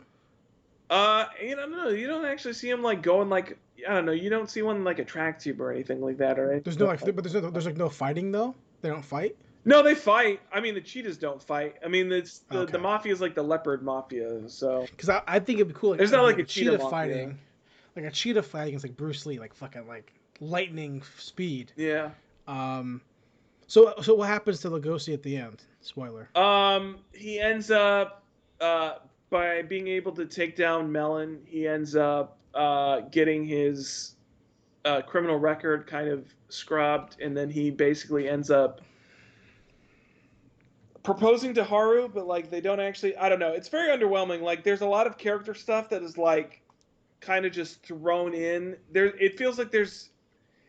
Speaker 2: You know, no, you don't actually see them like going like I don't know. You don't see one like a track tube or anything like that, or anything.
Speaker 1: There's no like, but there's like no fighting though. They don't fight.
Speaker 2: No, they fight. I mean, the cheetahs don't fight. I mean, it's the
Speaker 1: Okay.
Speaker 2: mafia is like the leopard mafia. So
Speaker 1: Because I think it'd be cool. Like,
Speaker 2: there's not like
Speaker 1: a
Speaker 2: a cheetah mafia.
Speaker 1: fighting, like a cheetah fighting is like Bruce Lee, like fucking like lightning speed.
Speaker 2: Yeah.
Speaker 1: So what happens to Lugosi at the end? Spoiler.
Speaker 2: He ends up by being able to take down Melon. He ends up getting his criminal record kind of scrubbed, and then he basically ends up proposing to Haru, but like they don't actually. I don't know. It's very underwhelming. Like there's a lot of character stuff that is like kind of just thrown in. There, it feels like there's.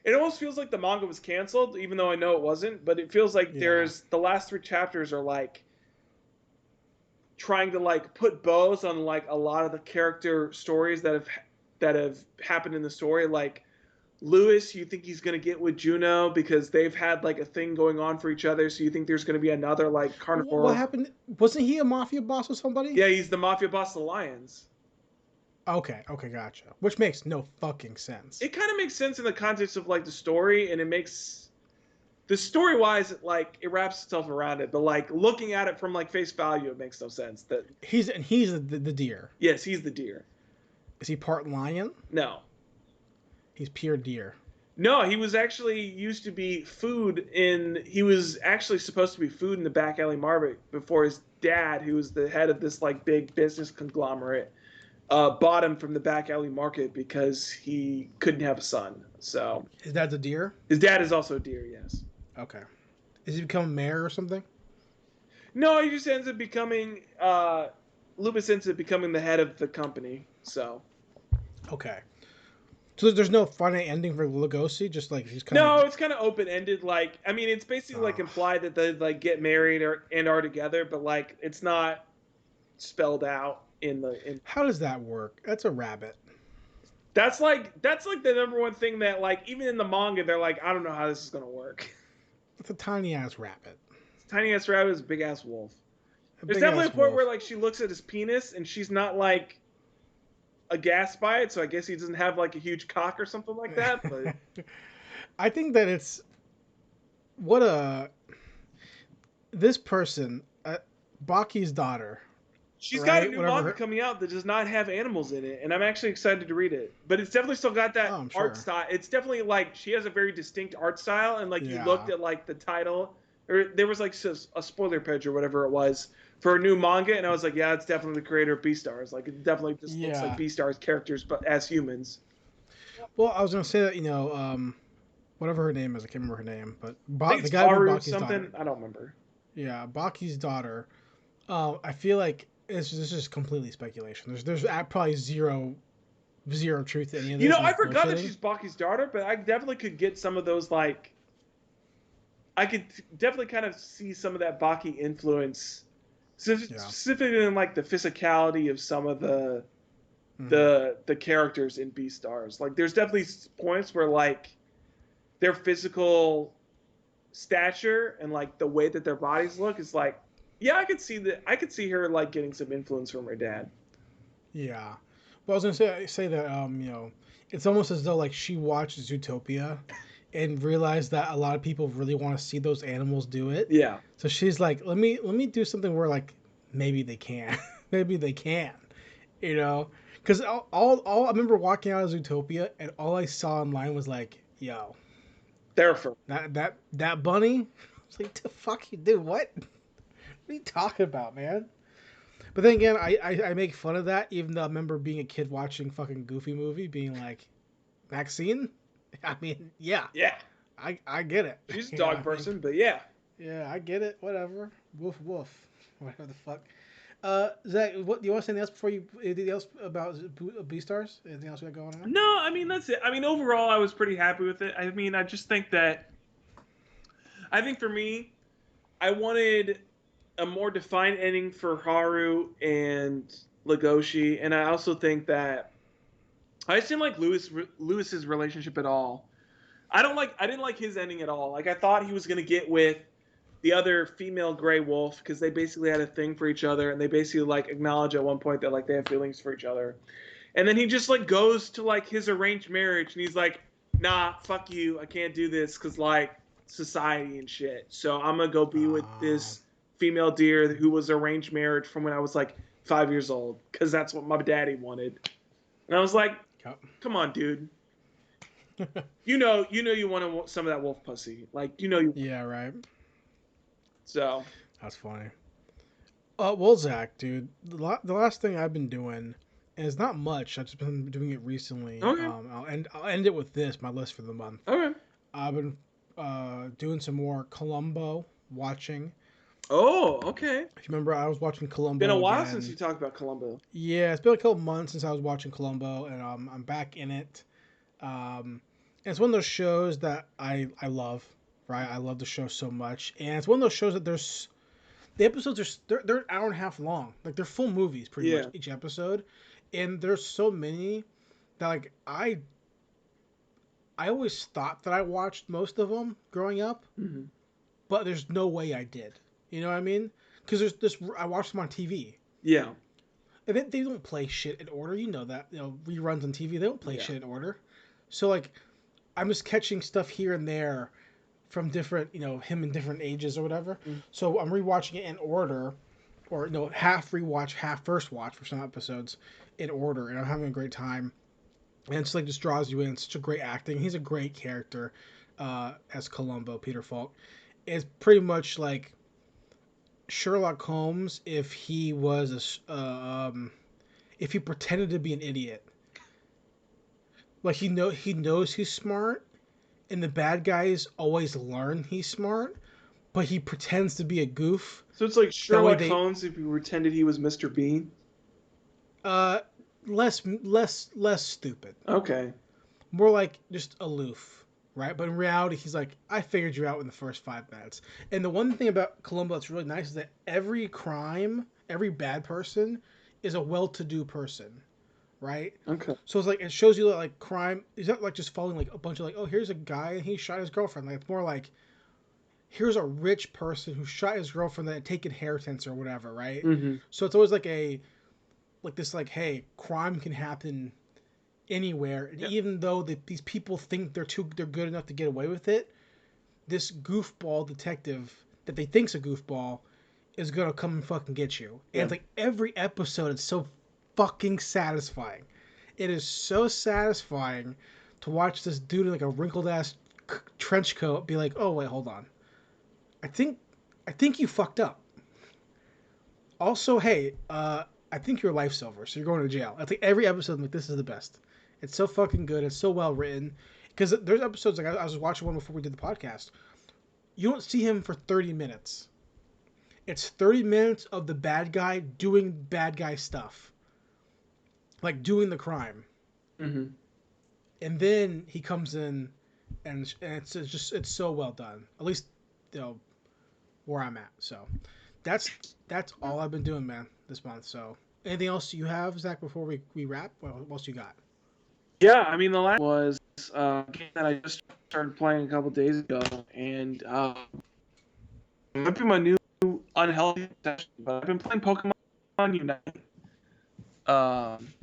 Speaker 2: It almost feels like the manga was canceled, even though I know it wasn't. But it feels like there's the last 3 chapters are like trying to like put bows on like a lot of the character stories that have happened in the story. Like Lewis, you think he's gonna get with Juno because they've had like a thing going on for each other. So you think there's gonna be another like carnivore.
Speaker 1: What happened? Wasn't he a mafia boss or somebody?
Speaker 2: Yeah, he's the mafia boss of the Lions.
Speaker 1: Okay, gotcha. Which makes no fucking sense.
Speaker 2: It kind of makes sense in the context of like the story, and it makes the story wise like it wraps itself around it. But like looking at it from like face value, it makes no sense. That
Speaker 1: he's the deer.
Speaker 2: Yes, he's the deer.
Speaker 1: Is he part lion?
Speaker 2: No.
Speaker 1: He's pure deer.
Speaker 2: No, he was actually used to be food in. He was actually supposed to be food in the back alley market before his dad, who was the head of this like big business conglomerate, bought him from the back alley market because he couldn't have a son. So
Speaker 1: his dad's a deer.
Speaker 2: His dad is also a deer. Yes.
Speaker 1: Okay. Does he become mayor or something?
Speaker 2: No, he just ends up becoming. Lupus ends up becoming the head of the company. So.
Speaker 1: Okay. So there's no final ending for Lugosi, just like he's kind
Speaker 2: of.
Speaker 1: No,
Speaker 2: it's kind of open ended. Like, I mean, it's basically like implied that they like get married and are together, but like it's not spelled out in the.
Speaker 1: How does that work? That's a rabbit.
Speaker 2: That's like the number one thing that like even in the manga they're like I don't know how this is gonna work.
Speaker 1: It's a tiny ass rabbit.
Speaker 2: Tiny ass rabbit is a big ass wolf. There's definitely a point where like she looks at his penis and she's not like aghast by it, so I guess he doesn't have like a huge cock or something like that. But
Speaker 1: I think that it's this person, Baki's daughter.
Speaker 2: She's got a
Speaker 1: right?
Speaker 2: new
Speaker 1: Whatever.
Speaker 2: manga coming out that does not have animals in it, and I'm actually excited to read it. But it's definitely still got
Speaker 1: Oh,
Speaker 2: that
Speaker 1: I'm
Speaker 2: art
Speaker 1: sure.
Speaker 2: style. It's definitely like she has a very distinct art style, and like you looked
Speaker 1: Yeah.
Speaker 2: at like the title, or there was like a spoiler page or whatever it was for a new manga, and I was like, yeah, it's definitely the creator of Beastars. Like it definitely just looks like
Speaker 1: Yeah.
Speaker 2: Beastars characters, but as humans.
Speaker 1: Well, I was gonna say that whatever her name is, I can't remember her name, but
Speaker 2: I think
Speaker 1: the
Speaker 2: it's
Speaker 1: guy being
Speaker 2: Haru
Speaker 1: Baki's
Speaker 2: something.
Speaker 1: daughter.
Speaker 2: I don't remember.
Speaker 1: Yeah, Baki's daughter. I feel like this is completely speculation. There's probably zero truth to any of
Speaker 2: You
Speaker 1: this,
Speaker 2: know,
Speaker 1: and
Speaker 2: I
Speaker 1: it's
Speaker 2: forgot that
Speaker 1: bullshitting.
Speaker 2: she's Baki's daughter, but I definitely could get some of those like I could definitely kind of see some of that Baki influence,
Speaker 1: Yeah.
Speaker 2: specifically in like the physicality of some of the
Speaker 1: Hmm.
Speaker 2: the characters in Beastars. Like, there's definitely points where like their physical stature and like the way that their bodies look is like, yeah, I could see that. I could see her like getting some influence from her dad.
Speaker 1: Yeah. Well, I was gonna say that it's almost as though like she watched Zootopia and realized that a lot of people really want to see those animals do it.
Speaker 2: Yeah,
Speaker 1: So she's like, let me do something where like maybe they can, maybe they can, you know, because all I remember walking out of Zootopia and all I saw online was like, yo,
Speaker 2: therefore.
Speaker 1: that bunny. I was like, the fuck you do what? What are you talking about, man? But then again, I make fun of that, even though I remember being a kid watching fucking Goofy movie, being like, Maxine? I mean, yeah,
Speaker 2: Yeah,
Speaker 1: I get it.
Speaker 2: she's a
Speaker 1: You know,
Speaker 2: dog
Speaker 1: I think,
Speaker 2: person, but yeah.
Speaker 1: yeah, I get it. Whatever. Woof woof. Whatever the fuck. Zach, what do you want to say anything else before you anything else about Beastars? Anything else we got going on?
Speaker 2: No, I mean that's it. I mean overall, I was pretty happy with it. I mean, I just think that I think for me, I wanted a more defined ending for Haru and Legoshi, and I also think that I just didn't like Lewis's relationship at all. I didn't like his ending at all. Like I thought he was gonna get with the other female Gray Wolf because they basically had a thing for each other, and they basically like acknowledge at one point that like they have feelings for each other, and then he just like goes to like his arranged marriage, and he's like, nah, fuck you, I can't do this because like society and shit. So I'm gonna go be with
Speaker 1: Um,
Speaker 2: this female deer who was arranged marriage from when I was like 5 years old because that's what my daddy wanted. And I was like,
Speaker 1: yep.
Speaker 2: come on, dude. You want some of that wolf pussy, like you.
Speaker 1: Yeah, right.
Speaker 2: So
Speaker 1: That's funny. Well, Zach, dude, the last thing I've been doing, and it's not much. I've just been doing it recently.
Speaker 2: okay,
Speaker 1: I'll end it with this, my list for the month.
Speaker 2: okay.
Speaker 1: I've been doing some more Columbo watching.
Speaker 2: Oh, okay.
Speaker 1: If you remember, I was watching
Speaker 2: Been a
Speaker 1: Columbo
Speaker 2: while since you
Speaker 1: again.
Speaker 2: talked about Columbo.
Speaker 1: Yeah, it's been a couple months since I was watching Columbo, and I'm back in it. And it's one of those shows that I love. Right, I love the show so much, and it's one of those shows that the episodes they're an hour and a half long. Like they're full movies pretty much
Speaker 2: Yeah.
Speaker 1: each episode, and there's so many that like I always thought that I watched most of them growing up,
Speaker 2: Hmm.
Speaker 1: but there's no way I did. You know what I mean? Because there's this I watched them on TV.
Speaker 2: Yeah.
Speaker 1: And they don't play shit in order. You know that. Reruns on TV, they don't play
Speaker 2: Yeah.
Speaker 1: shit in order. So like I'm just catching stuff here and there from different, him in different ages or whatever.
Speaker 2: Mm.
Speaker 1: So I'm rewatching it in order, or half rewatch, half first watch for some episodes in order, and I'm having a great time. And it's like just draws you in. It's such a great acting. He's a great character as Columbo, Peter Falk. It's pretty much like Sherlock Holmes if he was if he pretended to be an idiot. Like he knows he's smart, and the bad guys always learn he's smart, but he pretends to be a goof.
Speaker 2: So it's like
Speaker 1: That way
Speaker 2: Sherlock
Speaker 1: they
Speaker 2: Holmes if he pretended he was Mr. Bean.
Speaker 1: uh less stupid.
Speaker 2: Okay.
Speaker 1: More like just aloof, right? But in reality he's like, I figured you out in the first 5 minutes. And the one thing about Columbo that's really nice is that every bad person is a well-to-do person, right?
Speaker 2: Okay.
Speaker 1: So it's like it shows you that like crime is not like just following like a bunch of like, oh, here's a guy and he shot his girlfriend. Like it's more like here's a rich person who shot his girlfriend and take inheritance or whatever, right?
Speaker 2: Hmm.
Speaker 1: So it's always like this like, hey, crime can happen anywhere, and
Speaker 2: Yep.
Speaker 1: even though these people think they're good enough to get away with it, this goofball detective that they think's a goofball is gonna come and fucking get you. And
Speaker 2: Yeah.
Speaker 1: it's like every episode, it's so fucking satisfying. It is so satisfying to watch this dude in like a wrinkled ass trench coat be like, "Oh wait, hold on. I think, I think you fucked up. Also, hey, I think your life's over, so you're going to jail." That's like every episode. I'm like, this is the best. It's so fucking good. It's so well written. Because there's episodes like I was watching one before we did the podcast. You don't see him for 30 minutes. It's 30 minutes of the bad guy doing bad guy stuff, like doing the crime,
Speaker 2: Mm-hmm.
Speaker 1: and then he comes in, and it's so well done. At least, you know, where I'm at. So that's all I've been doing, man, this month. So anything else you have, Zach, before we wrap? What else you got?
Speaker 2: Yeah, I mean the last was a game that I just started playing a couple days ago, and it might be my new unhealthy obsession, but I've been playing Pokemon Unite. Um,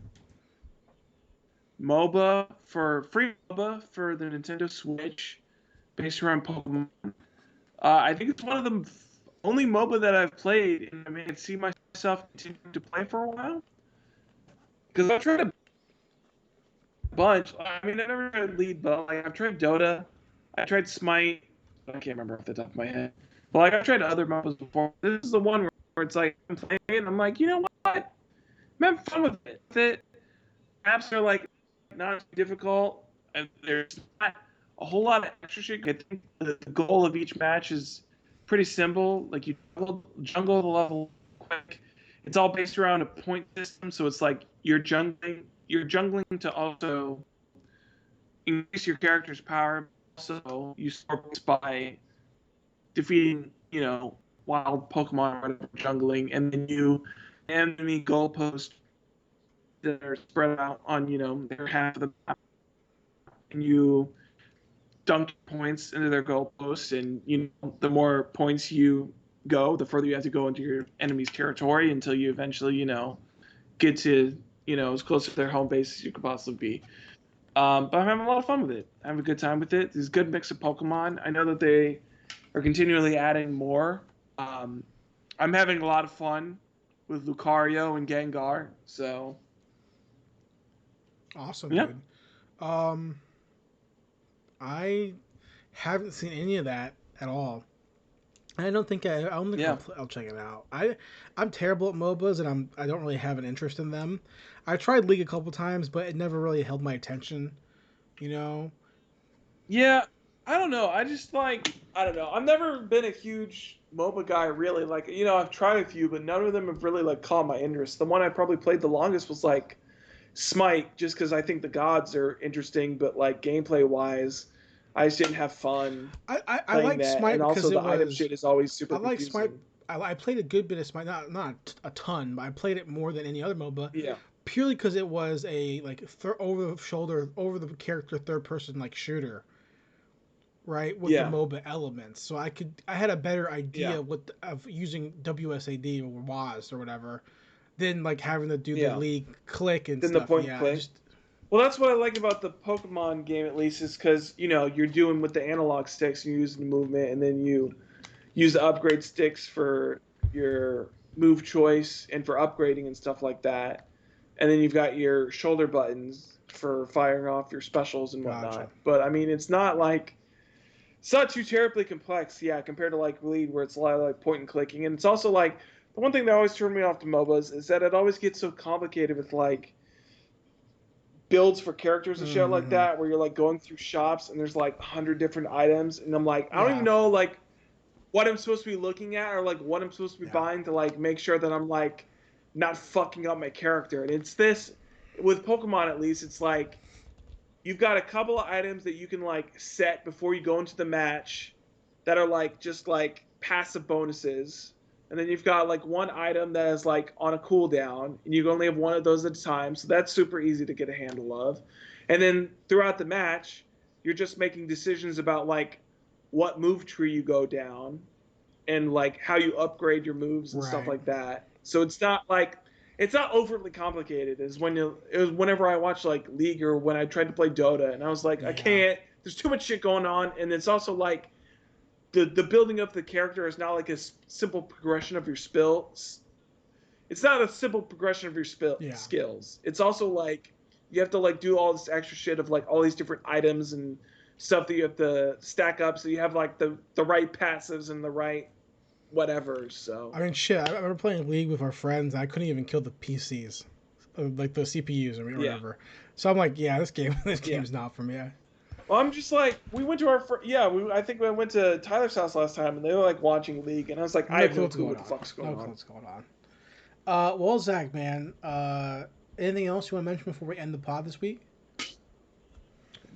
Speaker 2: MOBA for free MOBA for the Nintendo Switch, based around Pokemon. I think it's one of the only MOBA that I've played, and I mean, I can see myself continuing to play for a while. Because I've tried a bunch. I mean, I never tried Lead, but like I've tried Dota, I tried Smite. I can't remember off the top of my head. But like I've tried other MOBAs before. This is the one where it's like I'm playing, and I'm like, you know what? I'm having fun with it. Maps are like not difficult, and there's not a whole lot of extra shit. I think the goal of each match is pretty simple. Like you jungle the level quick. It's all based around a point system, so it's like you're jungling. You're jungling to also increase your character's power. Also, you score points by defeating, wild Pokemon or whatever jungling, and then you enemy goalposts that are spread out on, their half of the map, and you dunk points into their goalposts, and the more points you go, the further you have to go into your enemy's territory until you eventually, get to, as close to their home base as you could possibly be. But I'm having a lot of fun with it. I have a good time with it. There's a good mix of Pokemon. I know that they are continually adding more. I'm having a lot of fun with Lucario and Gengar. So
Speaker 1: Awesome,
Speaker 2: yeah,
Speaker 1: dude. Um, I haven't seen any of that at all. I don't think I don't think
Speaker 2: yeah,
Speaker 1: I'll check it out. I'm terrible at MOBAs, and I don't really have an interest in them. I tried League a couple times, but it never really held my attention. You know.
Speaker 2: yeah. I don't know. I don't know. I've never been a huge MOBA guy, really. Like, I've tried a few, but none of them have really like caught my interest. The one I probably played the longest was like Smite, just because I think the gods are interesting, but like gameplay wise, I just didn't have fun
Speaker 1: I
Speaker 2: playing
Speaker 1: liked
Speaker 2: that,
Speaker 1: Smite
Speaker 2: and
Speaker 1: because
Speaker 2: also
Speaker 1: it
Speaker 2: the item
Speaker 1: was
Speaker 2: shit is always
Speaker 1: I
Speaker 2: super
Speaker 1: like Smite.
Speaker 2: confusing.
Speaker 1: I played a good bit of Smite, not a ton, but I played it more than any other MOBA,
Speaker 2: Yeah,
Speaker 1: purely because it was a like over the shoulder, over the character, third person like shooter, right, with the
Speaker 2: yeah,
Speaker 1: MOBA elements. So I had a better
Speaker 2: yeah,
Speaker 1: idea of using WSAD or WAS or whatever than like having to do the
Speaker 2: yeah.
Speaker 1: league click and
Speaker 2: Then the
Speaker 1: stuff.
Speaker 2: point and
Speaker 1: Yeah, I
Speaker 2: click.
Speaker 1: just
Speaker 2: Well, that's what I like about the Pokemon game, at least, is because you're doing with the analog sticks, you're using the movement, and then you use the upgrade sticks for your move choice and for upgrading and stuff like that. And then you've got your shoulder buttons for firing off your specials and
Speaker 1: gotcha.
Speaker 2: whatnot. But I mean, it's not too terribly complex, yeah, compared to like Lead, where it's a lot of like point and clicking. And it's also like the one thing that always turned me off to MOBAs is that it always gets so complicated with like builds for characters and shit like
Speaker 1: Mm-hmm.
Speaker 2: that, where you're like going through shops and there's like 100 different items, and I'm like, I don't even
Speaker 1: Yeah,
Speaker 2: know like what I'm supposed to be looking at or like what I'm supposed to be
Speaker 1: yeah,
Speaker 2: buying to like make sure that I'm like not fucking up my character. And it's this with Pokemon, at least, it's like you've got a couple of items that you can like set before you go into the match that are like just like passive bonuses. And then you've got like one item that is like on a cooldown, and you can only have one of those at a time. So that's super easy to get a handle of. And then throughout the match, you're just making decisions about like what move tree you go down and like how you upgrade your moves and stuff
Speaker 1: right.
Speaker 2: like that. So it's not overly complicated as it was whenever I watched like League or when I tried to play Dota, and I was like, I
Speaker 1: Yeah,
Speaker 2: can't. There's too much shit going on, and it's also like the building up the character is not like a simple progression of your spills. It's not a simple progression of your
Speaker 1: Yeah.
Speaker 2: skills. It's also like you have to like do all this extra shit of like all these different items and stuff that you have to stack up so you have like the right passives and the right whatever. So
Speaker 1: I mean, shit. I remember playing League with our friends. And I couldn't even kill the PCs, like the CPUs or
Speaker 2: yeah,
Speaker 1: whatever. So I'm like, yeah, this
Speaker 2: yeah.
Speaker 1: game's not for me.
Speaker 2: Well, I'm just like we went to our yeah. I think we went to Tyler's house last time and they were like watching League and I was like I
Speaker 1: No
Speaker 2: have
Speaker 1: clue
Speaker 2: no
Speaker 1: what's
Speaker 2: clue
Speaker 1: going
Speaker 2: what the
Speaker 1: on.
Speaker 2: fuck's
Speaker 1: No
Speaker 2: going
Speaker 1: clue
Speaker 2: on.
Speaker 1: what's going on. Well, Zach, man. Anything else you want to mention before we end the pod this week?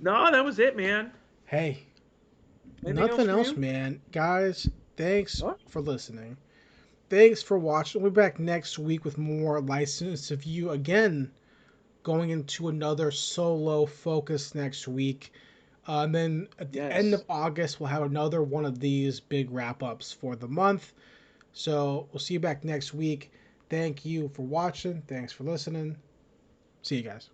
Speaker 2: No, that was it, man.
Speaker 1: Hey,
Speaker 2: Anything else
Speaker 1: nothing
Speaker 2: from
Speaker 1: else,
Speaker 2: you?
Speaker 1: man. Guys, thanks
Speaker 2: What?
Speaker 1: for listening. Thanks for watching. We'll be back next week with more License to View. Again, going into another solo focus next week. And then at the end of
Speaker 2: Yes.
Speaker 1: August, we'll have another one of these big wrap ups for the month. So we'll see you back next week. Thank you for watching. Thanks for listening. See you guys.